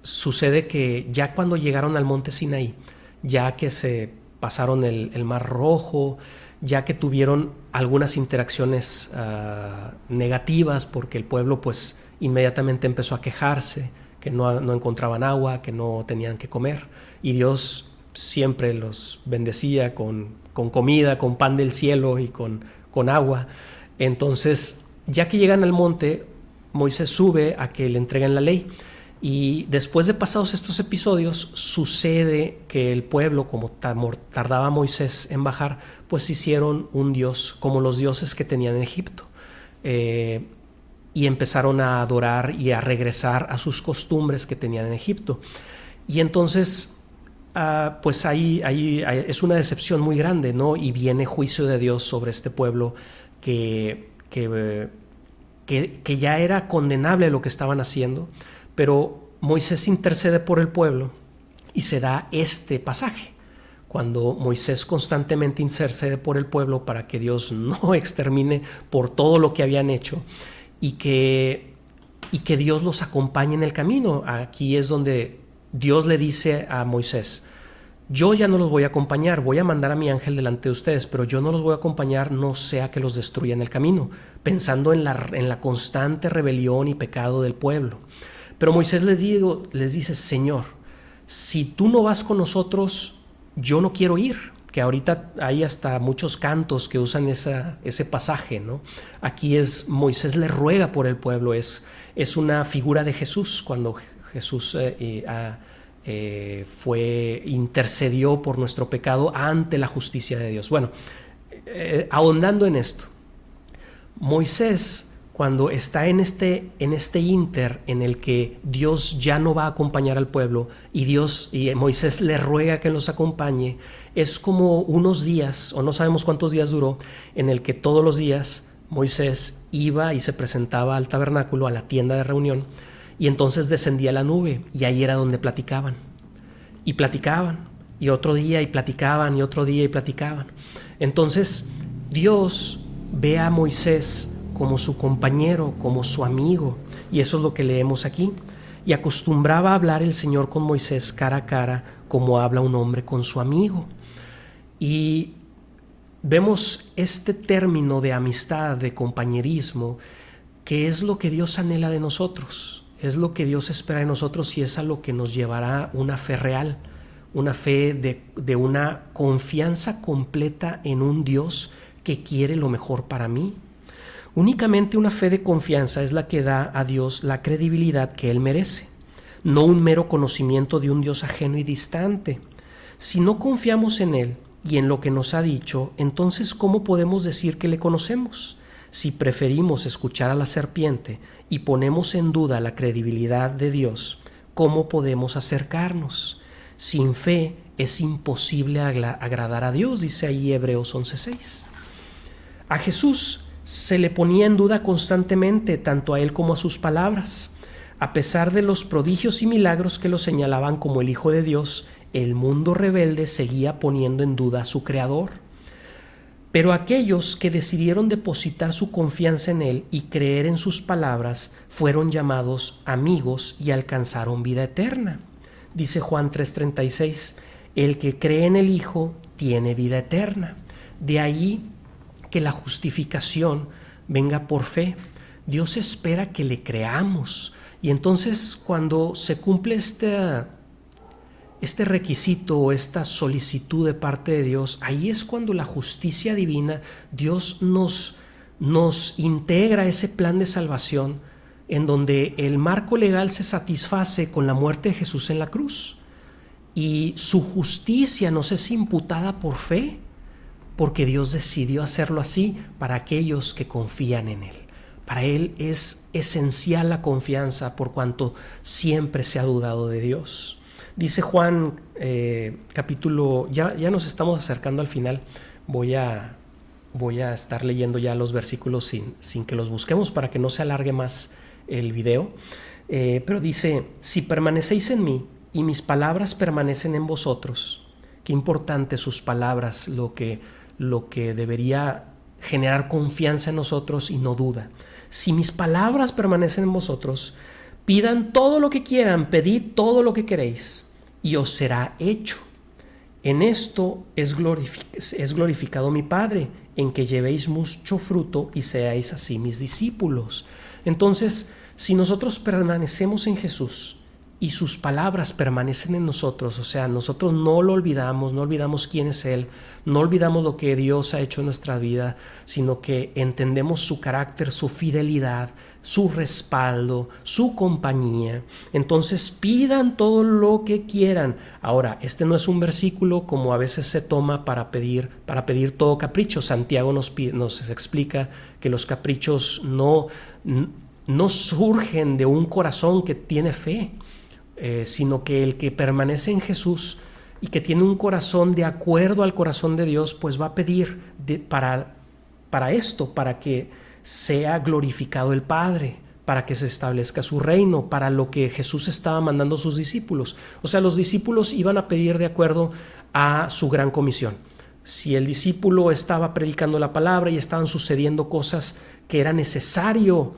Speaker 1: sucede que ya cuando llegaron al monte Sinaí, ya que se pasaron el Mar Rojo, ya que tuvieron algunas interacciones negativas, porque el pueblo pues inmediatamente empezó a quejarse que no encontraban agua, que no tenían que comer, y Dios siempre los bendecía con comida, con pan del cielo y con agua. Entonces, ya que llegan al monte, Moisés sube a que le entreguen la ley, y después de pasados estos episodios, sucede que el pueblo, como tardaba Moisés en bajar, pues hicieron un dios como los dioses que tenían en Egipto, y empezaron a adorar y a regresar a sus costumbres que tenían en Egipto. Y entonces pues ahí es una decepción muy grande, ¿no? Y viene juicio de Dios sobre este pueblo que ya era condenable lo que estaban haciendo, pero Moisés intercede por el pueblo y se da este pasaje, cuando Moisés constantemente intercede por el pueblo para que Dios no extermine por todo lo que habían hecho, y que Dios los acompañe en el camino. Aquí es donde Dios le dice a Moisés: yo ya no los voy a acompañar, voy a mandar a mi ángel delante de ustedes, pero yo no los voy a acompañar, no sea que los destruya en el camino, pensando en la constante rebelión y pecado del pueblo. Pero Moisés les dice: Señor, si tú no vas con nosotros, yo no quiero ir. Que ahorita hay hasta muchos cantos que usan ese pasaje, ¿no? Aquí Moisés le ruega por el pueblo, es una figura de Jesús, cuando Jesús intercedió por nuestro pecado ante la justicia de Dios. Bueno, ahondando en esto, Moisés, cuando está en este ínter en el que Dios ya no va a acompañar al pueblo y Moisés le ruega que los acompañe, es como unos días, o no sabemos cuántos días duró, en el que todos los días Moisés iba y se presentaba al tabernáculo, a la tienda de reunión, y entonces descendía la nube, y ahí era donde platicaban, y otro día y platicaban, y otro día y platicaban. Entonces Dios ve a Moisés como su compañero, como su amigo, y eso es lo que leemos aquí. Y acostumbraba a hablar el Señor con Moisés cara a cara, como habla un hombre con su amigo. Y vemos este término de amistad, de compañerismo, que es lo que Dios anhela de nosotros, es lo que Dios espera de nosotros, y es a lo que nos llevará una fe real, una fe de una confianza completa en un Dios que quiere lo mejor para mí. Únicamente una fe de confianza es la que da a Dios la credibilidad que Él merece, no un mero conocimiento de un Dios ajeno y distante. Si no confiamos en Él y en lo que nos ha dicho, entonces ¿cómo podemos decir que le conocemos? Si preferimos escuchar a la serpiente y ponemos en duda la credibilidad de Dios, ¿cómo podemos acercarnos? Sin fe es imposible agradar a Dios, dice ahí Hebreos 11:6. A Jesús se le ponía en duda constantemente, tanto a él como a sus palabras. A pesar de los prodigios y milagros que lo señalaban como el Hijo de Dios, el mundo rebelde seguía poniendo en duda a su Creador. Pero aquellos que decidieron depositar su confianza en Él y creer en sus palabras fueron llamados amigos y alcanzaron vida eterna. Dice Juan 3:36, el que cree en el Hijo tiene vida eterna. De ahí que la justificación venga por fe. Dios espera que le creamos, y entonces cuando se cumple este requisito o esta solicitud de parte de Dios, ahí es cuando la justicia divina, Dios nos integra ese plan de salvación, en donde el marco legal se satisface con la muerte de Jesús en la cruz, y su justicia nos es imputada por fe, porque Dios decidió hacerlo así para aquellos que confían en Él. Para Él es esencial la confianza, por cuanto siempre se ha dudado de Dios. Dice Juan capítulo, ya nos estamos acercando al final, voy a estar leyendo ya los versículos sin que los busquemos para que no se alargue más el video. Pero dice, si permanecéis en mí y mis palabras permanecen en vosotros. Qué importante sus palabras, lo que debería generar confianza en nosotros y no duda. Si mis palabras permanecen en vosotros, pidan todo lo que quieran, pedid todo lo que queréis y os será hecho. En esto es glorificado mi Padre, en que llevéis mucho fruto y seáis así mis discípulos. Entonces, si nosotros permanecemos en Jesús y sus palabras permanecen en nosotros, o sea, nosotros no lo olvidamos, no olvidamos quién es Él, no olvidamos lo que Dios ha hecho en nuestra vida, sino que entendemos su carácter, su fidelidad, su respaldo, su compañía. Entonces pidan todo lo que quieran. Ahora, este no es un versículo como a veces se toma para pedir todo capricho. Santiago nos explica que los caprichos no surgen de un corazón que tiene fe, sino que el que permanece en Jesús y que tiene un corazón de acuerdo al corazón de Dios, pues va a pedir para esto, para que sea glorificado el Padre, para que se establezca su reino, para lo que Jesús estaba mandando a sus discípulos. O sea, los discípulos iban a pedir de acuerdo a su gran comisión. Si el discípulo estaba predicando la palabra y estaban sucediendo cosas que era necesario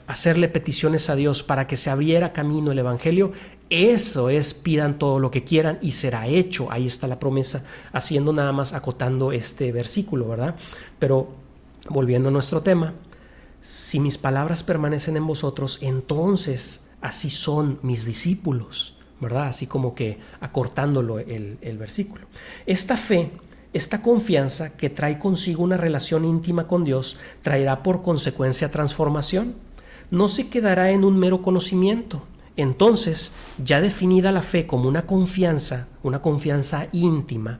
Speaker 1: hacerle peticiones a Dios para que se abriera camino el evangelio, eso es, pidan todo lo que quieran y será hecho. Ahí está la promesa, haciendo nada más, acotando este versículo, ¿verdad? Pero volviendo a nuestro tema, si mis palabras permanecen en vosotros, entonces así son mis discípulos, ¿verdad? Así como que acortándolo el versículo. Esta fe, esta confianza que trae consigo una relación íntima con Dios, traerá por consecuencia transformación. No se quedará en un mero conocimiento. Entonces, ya definida la fe como una confianza íntima,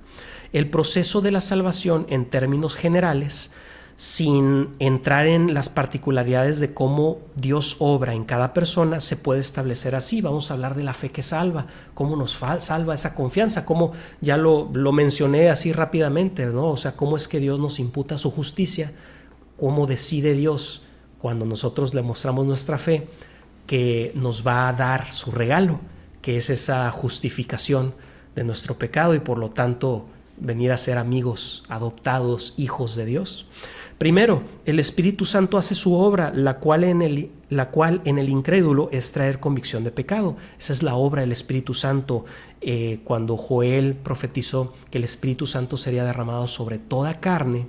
Speaker 1: el proceso de la salvación en términos generales, sin entrar en las particularidades de cómo Dios obra en cada persona, se puede establecer así. Vamos a hablar de la fe que salva, cómo nos salva esa confianza, cómo ya lo mencioné así rápidamente, ¿no? O sea, cómo es que Dios nos imputa su justicia, cómo decide Dios cuando nosotros le mostramos nuestra fe que nos va a dar su regalo, que es esa justificación de nuestro pecado y por lo tanto venir a ser amigos, adoptados, hijos de Dios. Primero, el Espíritu Santo hace su obra, la cual en el incrédulo es traer convicción de pecado. Esa es la obra del Espíritu Santo. Cuando Joel profetizó que el Espíritu Santo sería derramado sobre toda carne,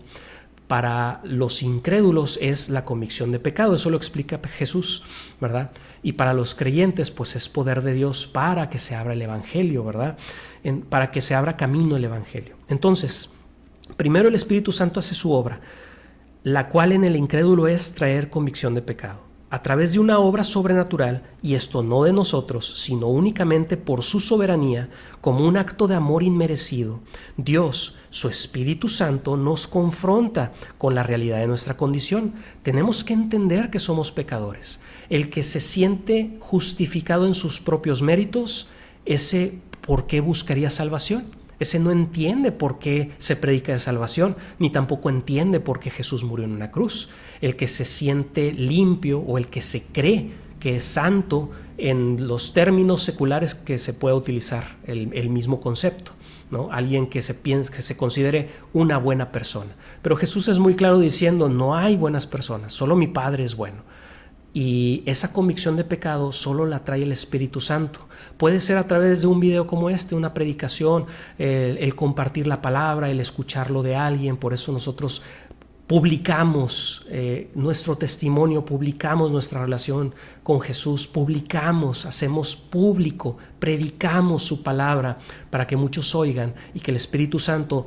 Speaker 1: para los incrédulos es la convicción de pecado. Eso lo explica Jesús, ¿verdad? Y para los creyentes, pues es poder de Dios para que se abra el evangelio, ¿verdad? Para que se abra camino el evangelio. Entonces, primero el Espíritu Santo hace su obra, la cual en el incrédulo es traer convicción de pecado, a través de una obra sobrenatural, y esto no de nosotros, sino únicamente por su soberanía, como un acto de amor inmerecido. Dios, su Espíritu Santo, nos confronta con la realidad de nuestra condición. Tenemos que entender que somos pecadores. El que se siente justificado en sus propios méritos, ese, ¿por qué buscaría salvación? Ese no entiende por qué se predica de salvación, ni tampoco entiende por qué Jesús murió en una cruz. El que se siente limpio o el que se cree que es santo, en los términos seculares que se puede utilizar el mismo concepto, ¿no? Alguien que se considere una buena persona. Pero Jesús es muy claro diciendo, no hay buenas personas, solo mi Padre es bueno. Y esa convicción de pecado solo la trae el Espíritu Santo. Puede ser a través de un video como este, una predicación, el compartir la palabra, el escucharlo de alguien. Por eso nosotros publicamos nuestro testimonio, publicamos nuestra relación con Jesús, hacemos público, predicamos su palabra para que muchos oigan y que el Espíritu Santo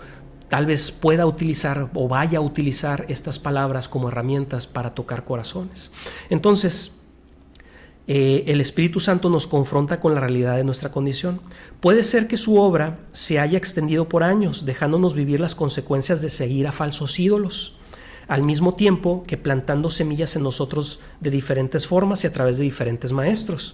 Speaker 1: tal vez pueda utilizar o vaya a utilizar estas palabras como herramientas para tocar corazones. Entonces, el Espíritu Santo nos confronta con la realidad de nuestra condición. Puede ser que su obra se haya extendido por años, dejándonos vivir las consecuencias de seguir a falsos ídolos, al mismo tiempo que plantando semillas en nosotros de diferentes formas y a través de diferentes maestros.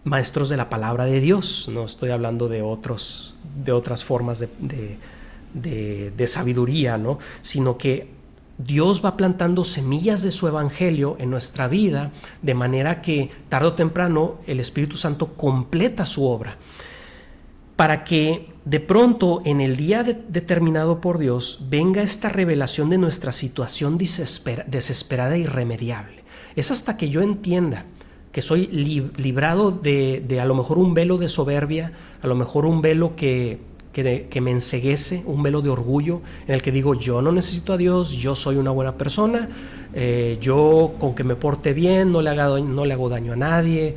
Speaker 1: Maestros de la palabra de Dios. No estoy hablando de otras formas de sabiduría, ¿no? Sino que Dios va plantando semillas de su evangelio en nuestra vida, de manera que tarde o temprano el Espíritu Santo completa su obra, para que de pronto en el día determinado por Dios venga esta revelación de nuestra situación desesperada e irremediable. Es hasta que yo entienda que soy librado de a lo mejor un velo de soberbia, a lo mejor un velo que me enceguece, un velo de orgullo en el que digo, yo no necesito a Dios, yo soy una buena persona, yo con que me porte bien, no le hago daño a nadie,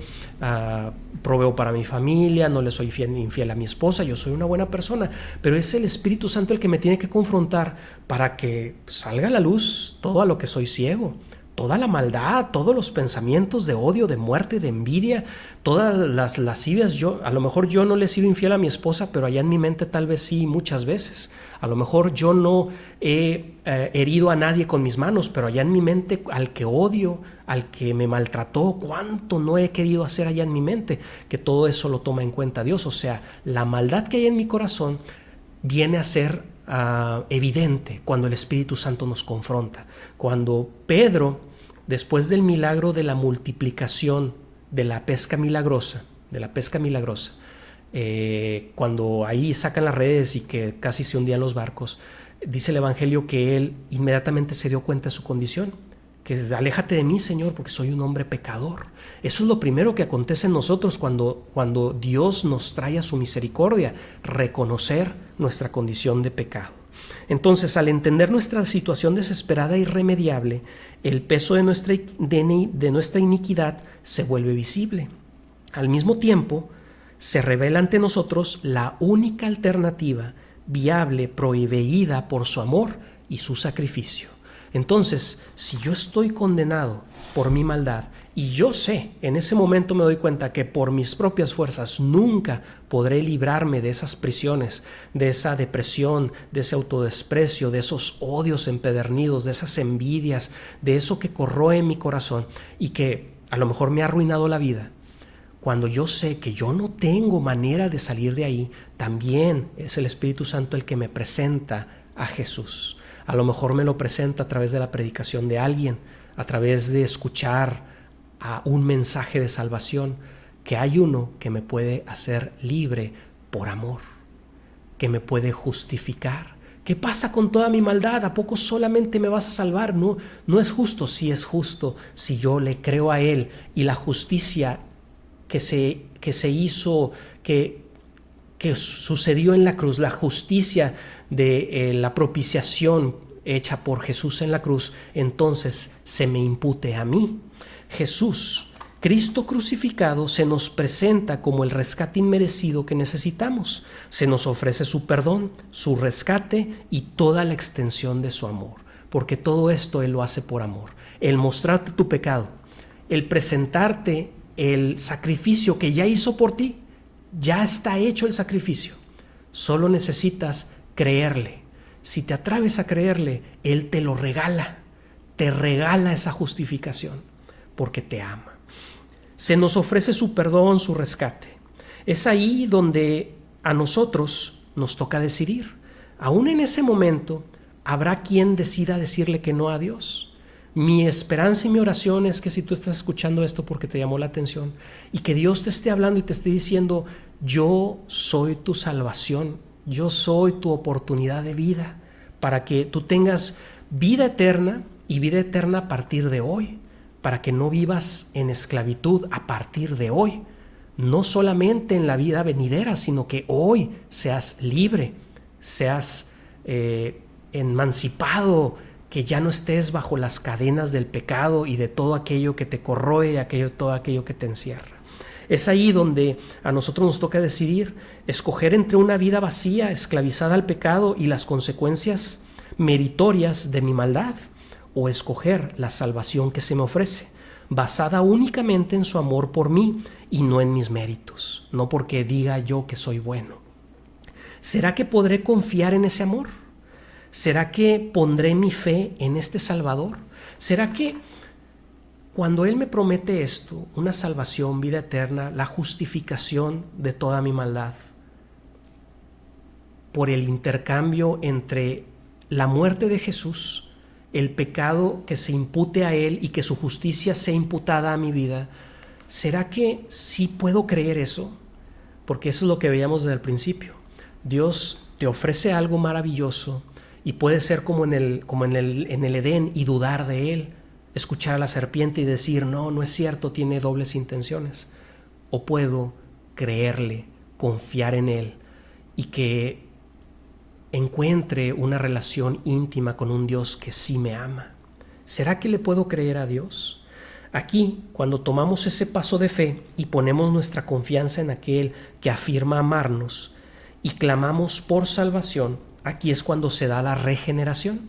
Speaker 1: proveo para mi familia, no le soy infiel a mi esposa, yo soy una buena persona. Pero es el Espíritu Santo el que me tiene que confrontar para que salga a la luz todo a lo que soy ciego. Toda la maldad, todos los pensamientos de odio, de muerte, de envidia, todas las lascivias. A lo mejor yo no le he sido infiel a mi esposa, pero allá en mi mente tal vez sí, muchas veces. A lo mejor yo no he herido a nadie con mis manos, pero allá en mi mente al que odio, al que me maltrató, cuánto no he querido hacer allá en mi mente, que todo eso lo toma en cuenta Dios. O sea, la maldad que hay en mi corazón viene a ser evidente cuando el Espíritu Santo nos confronta. Cuando Pedro, después del milagro de la multiplicación de la pesca milagrosa, cuando ahí sacan las redes y que casi se hundían los barcos, dice el Evangelio que él inmediatamente se dio cuenta de su condición, que aléjate de mí, Señor, porque soy un hombre pecador. Eso es lo primero que acontece en nosotros cuando Dios nos trae a su misericordia, reconocer nuestra condición de pecado. Entonces, al entender nuestra situación desesperada e irremediable, el peso de nuestra iniquidad se vuelve visible. Al mismo tiempo, se revela ante nosotros la única alternativa viable proveída por su amor y su sacrificio. Entonces, si yo estoy condenado por mi maldad, y yo sé, en ese momento me doy cuenta que por mis propias fuerzas nunca podré librarme de esas prisiones, de esa depresión, de ese autodesprecio, de esos odios empedernidos, de esas envidias, de eso que corroe mi corazón y que a lo mejor me ha arruinado la vida. Cuando yo sé que yo no tengo manera de salir de ahí, también es el Espíritu Santo el que me presenta a Jesús. A lo mejor me lo presenta a través de la predicación de alguien, a través de escuchar a un mensaje de salvación, que hay uno que me puede hacer libre por amor, que me puede justificar. ¿Qué pasa con toda mi maldad? ¿A poco solamente me vas a salvar? No, no es justo. Sí es justo si yo le creo a Él, y la justicia que se hizo, que sucedió en la cruz, la justicia de la propiciación hecha por Jesús en la cruz, entonces se me impute a mí. Jesús, Cristo crucificado, se nos presenta como el rescate inmerecido que necesitamos. Se nos ofrece su perdón, su rescate y toda la extensión de su amor, porque todo esto Él lo hace por amor. El mostrarte tu pecado, el presentarte el sacrificio que ya hizo por ti, ya está hecho el sacrificio. Solo necesitas creerle. Si te atreves a creerle, Él te lo regala, te regala esa justificación, porque te ama. Se nos ofrece su perdón, su rescate. Es ahí donde a nosotros nos toca decidir. Aún en ese momento, habrá quien decida decirle que no a Dios. Mi esperanza y mi oración es que si tú estás escuchando esto porque te llamó la atención y que Dios te esté hablando y te esté diciendo, yo soy tu salvación, yo soy tu oportunidad de vida, para que tú tengas vida eterna y vida eterna a partir de hoy, para que no vivas en esclavitud a partir de hoy, no solamente en la vida venidera, sino que hoy seas libre, seas emancipado, que ya no estés bajo las cadenas del pecado y de todo aquello que te corroe, todo aquello que te encierra. Es ahí donde a nosotros nos toca decidir, escoger entre una vida vacía, esclavizada al pecado y las consecuencias meritorias de mi maldad, o escoger la salvación que se me ofrece, basada únicamente en su amor por mí y no en mis méritos, no porque diga yo que soy bueno. ¿Será que podré confiar en ese amor? ¿Será que pondré mi fe en este Salvador? ¿Será que cuando Él me promete esto, una salvación, vida eterna, la justificación de toda mi maldad, por el intercambio entre la muerte de Jesús el pecado que se impute a Él y que su justicia sea imputada a mi vida, ¿será que sí puedo creer eso? Porque eso es lo que veíamos desde el principio. Dios te ofrece algo maravilloso y puede ser como en el Edén y dudar de Él, escuchar a la serpiente y decir, no, no es cierto, tiene dobles intenciones. O puedo creerle, confiar en Él y que encuentre una relación íntima con un Dios que sí me ama. ¿Será que le puedo creer a Dios? Aquí, cuando tomamos ese paso de fe y ponemos nuestra confianza en aquel que afirma amarnos y clamamos por salvación, aquí es cuando se da la regeneración.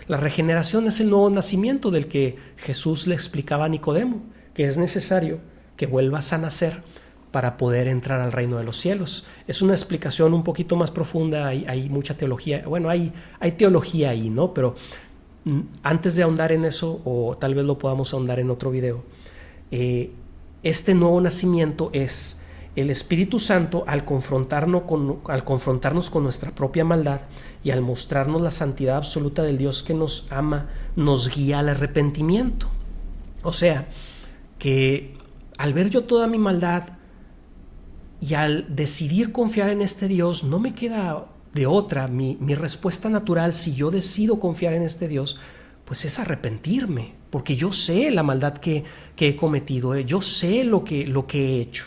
Speaker 1: La regeneración es el nuevo nacimiento del que Jesús le explicaba a Nicodemo, que es necesario que vuelvas a nacer para poder entrar al reino de los cielos. Es una explicación un poquito más profunda, hay mucha teología, bueno, hay teología ahí, ¿no? Pero antes de ahondar en eso, o tal vez lo podamos ahondar en otro video, este nuevo nacimiento es el Espíritu Santo al confrontarnos con nuestra propia maldad y al mostrarnos la santidad absoluta del Dios que nos ama, nos guía al arrepentimiento. O sea, que al ver yo toda mi maldad y al decidir confiar en este Dios, no me queda de otra. Mi respuesta natural, si yo decido confiar en este Dios, pues es arrepentirme, porque yo sé la maldad que he cometido, yo sé lo que he hecho.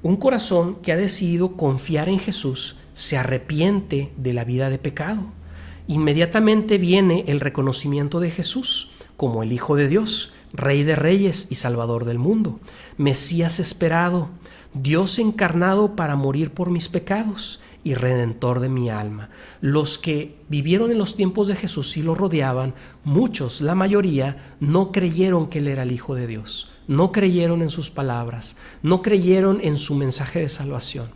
Speaker 1: Un corazón que ha decidido confiar en Jesús se arrepiente de la vida de pecado. Inmediatamente viene el reconocimiento de Jesús como el Hijo de Dios, Rey de Reyes y Salvador del mundo, Mesías esperado, Dios encarnado para morir por mis pecados y Redentor de mi alma. Los que vivieron en los tiempos de Jesús y lo rodeaban, muchos, la mayoría, no creyeron que Él era el Hijo de Dios. No creyeron en sus palabras, no creyeron en su mensaje de salvación.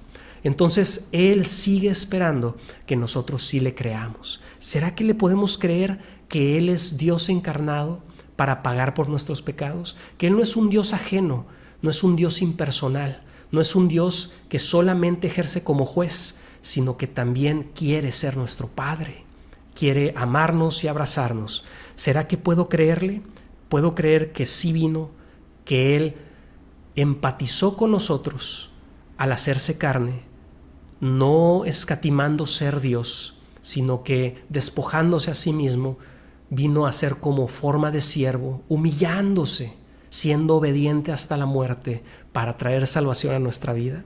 Speaker 1: Entonces Él sigue esperando que nosotros sí le creamos. ¿Será que le podemos creer que Él es Dios encarnado para pagar por nuestros pecados? Que Él no es un Dios ajeno, no es un Dios impersonal, no es un Dios que solamente ejerce como juez, sino que también quiere ser nuestro Padre, quiere amarnos y abrazarnos. ¿Será que puedo creerle? ¿Puedo creer que sí vino, que Él empatizó con nosotros al hacerse carne, no escatimando ser Dios, sino que despojándose a sí mismo, vino a ser como forma de siervo, humillándose, siendo obediente hasta la muerte para traer salvación a nuestra vida?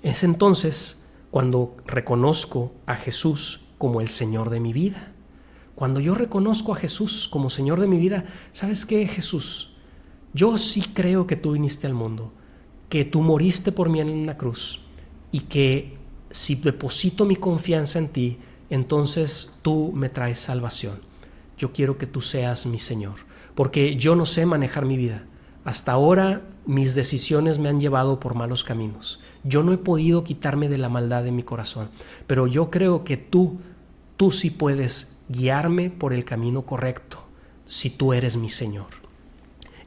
Speaker 1: Es entonces cuando reconozco a Jesús como el Señor de mi vida. Cuando yo reconozco a Jesús como Señor de mi vida, ¿sabes qué, Jesús? Yo sí creo que tú viniste al mundo, que tú moriste por mí en una cruz y que si deposito mi confianza en ti, entonces tú me traes salvación. Yo quiero que tú seas mi Señor, porque yo no sé manejar mi vida. Hasta ahora mis decisiones me han llevado por malos caminos. Yo no he podido quitarme de la maldad de mi corazón, pero yo creo que tú sí puedes guiarme por el camino correcto si tú eres mi Señor.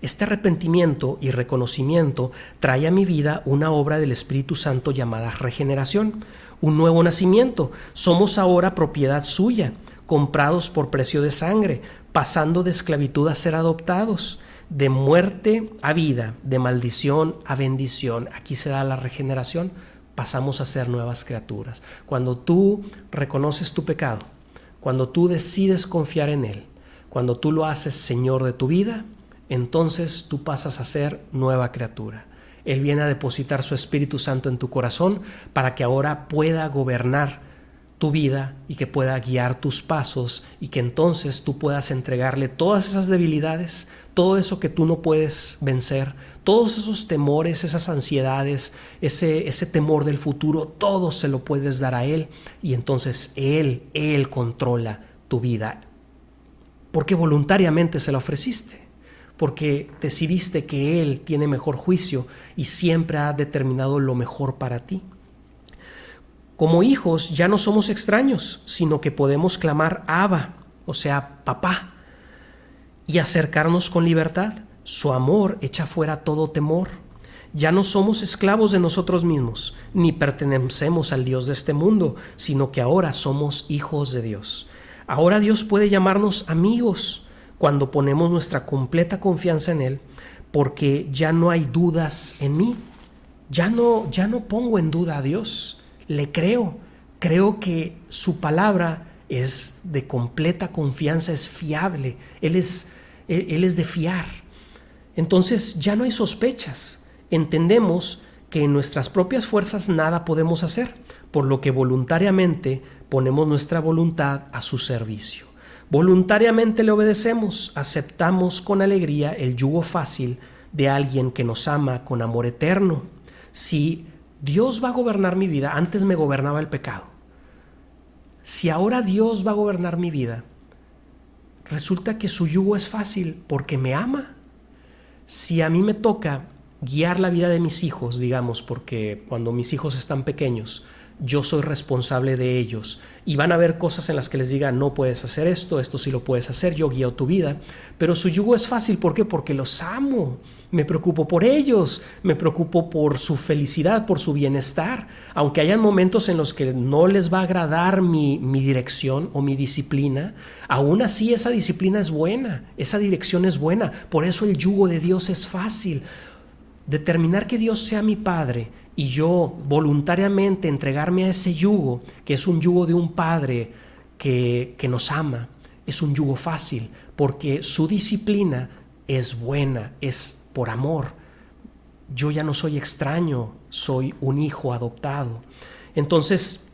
Speaker 1: Este arrepentimiento y reconocimiento trae a mi vida una obra del Espíritu Santo llamada regeneración, un nuevo nacimiento. Somos ahora propiedad suya, comprados por precio de sangre, pasando de esclavitud a ser adoptados, de muerte a vida, de maldición a bendición. Aquí se da la regeneración, pasamos a ser nuevas criaturas. Cuando tú reconoces tu pecado, cuando tú decides confiar en Él, cuando tú lo haces Señor de tu vida, entonces tú pasas a ser nueva criatura. Él viene a depositar su Espíritu Santo en tu corazón para que ahora pueda gobernar tu vida y que pueda guiar tus pasos y que entonces tú puedas entregarle todas esas debilidades, todo eso que tú no puedes vencer, todos esos temores, esas ansiedades, ese temor del futuro, todo se lo puedes dar a Él y entonces Él controla tu vida porque voluntariamente se la ofreciste, porque decidiste que Él tiene mejor juicio y siempre ha determinado lo mejor para ti. Como hijos ya no somos extraños, sino que podemos clamar Abba, o sea, papá, y acercarnos con libertad. Su amor echa fuera todo temor. Ya no somos esclavos de nosotros mismos, ni pertenecemos al Dios de este mundo, sino que ahora somos hijos de Dios. Ahora Dios puede llamarnos amigos. cuando ponemos nuestra completa confianza en Él, porque ya no hay dudas en mí. Ya no pongo en duda a Dios. Le creo. Creo que su palabra es de completa confianza, es fiable. Él es de fiar. Entonces ya no hay sospechas. Entendemos que en nuestras propias fuerzas nada podemos hacer, por lo que voluntariamente ponemos nuestra voluntad a su servicio. Voluntariamente le obedecemos, aceptamos con alegría el yugo fácil de alguien que nos ama con amor eterno. Si Dios va a gobernar mi vida, antes me gobernaba el pecado. Si ahora Dios va a gobernar mi vida, resulta que su yugo es fácil porque me ama. Si a mí me toca guiar la vida de mis hijos, digamos, porque cuando mis hijos están pequeños, yo soy responsable de ellos y van a haber cosas en las que les diga no puedes hacer esto sí lo puedes hacer, yo guío tu vida, pero su yugo es fácil. ¿Por qué? Porque los amo, me preocupo por ellos, me preocupo por su felicidad, por su bienestar, aunque hayan momentos en los que no les va a agradar mi dirección o mi disciplina, aún así esa disciplina es buena, esa dirección es buena, por eso el yugo de Dios es fácil. Determinar que Dios sea mi Padre y yo voluntariamente entregarme a ese yugo, que es un yugo de un Padre que nos ama, es un yugo fácil, porque su disciplina es buena, es por amor. Yo ya no soy extraño, soy un hijo adoptado. Entonces,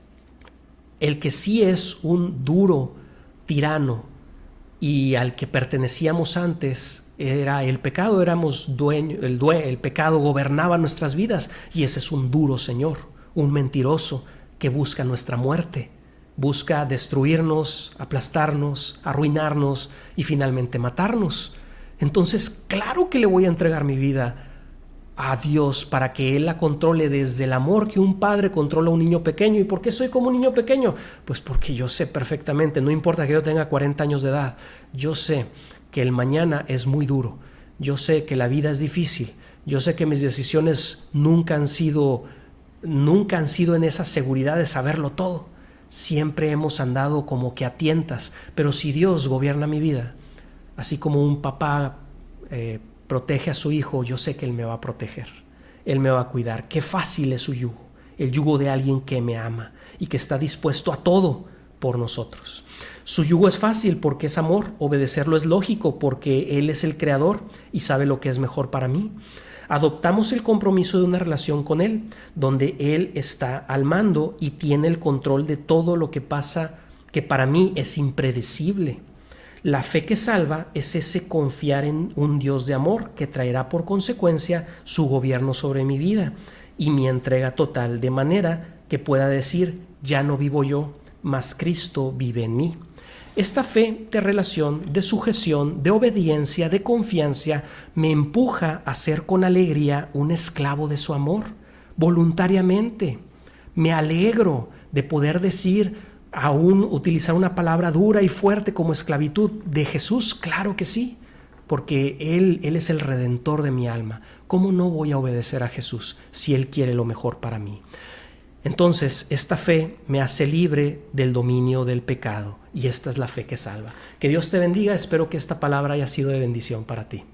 Speaker 1: el que sí es un duro tirano y al que pertenecíamos antes era el pecado, éramos dueños, el pecado gobernaba nuestras vidas, y ese es un duro señor, un mentiroso que busca nuestra muerte, busca destruirnos, aplastarnos, arruinarnos y finalmente matarnos. Entonces, claro que le voy a entregar mi vida a Dios para que Él la controle desde el amor que un padre controla a un niño pequeño. ¿Y por qué soy como un niño pequeño? Pues porque yo sé perfectamente, no importa que yo tenga 40 años de edad, yo sé que el mañana es muy duro, yo sé que la vida es difícil, yo sé que mis decisiones nunca han sido en esa seguridad de saberlo todo. Siempre hemos andado como que a tientas, pero si Dios gobierna mi vida, así como un papá protege a su hijo, yo sé que Él me va a proteger, Él me va a cuidar. Qué fácil es su yugo, el yugo de alguien que me ama y que está dispuesto a todo por nosotros. Su yugo es fácil porque es amor, obedecerlo es lógico porque Él es el creador y sabe lo que es mejor para mí. Adoptamos el compromiso de una relación con Él, donde Él está al mando y tiene el control de todo lo que pasa, que para mí es impredecible. La fe que salva es ese confiar en un Dios de amor que traerá por consecuencia su gobierno sobre mi vida y mi entrega total, de manera que pueda decir, ya no vivo yo, mas Cristo vive en mí. Esta fe de relación, de sujeción, de obediencia, de confianza, me empuja a ser con alegría un esclavo de su amor, voluntariamente. Me alegro de poder decir, aún utilizar una palabra dura y fuerte como esclavitud de Jesús, claro que sí, porque Él es el redentor de mi alma. ¿Cómo no voy a obedecer a Jesús si Él quiere lo mejor para mí? Entonces, esta fe me hace libre del dominio del pecado, y esta es la fe que salva. Que Dios te bendiga, espero que esta palabra haya sido de bendición para ti.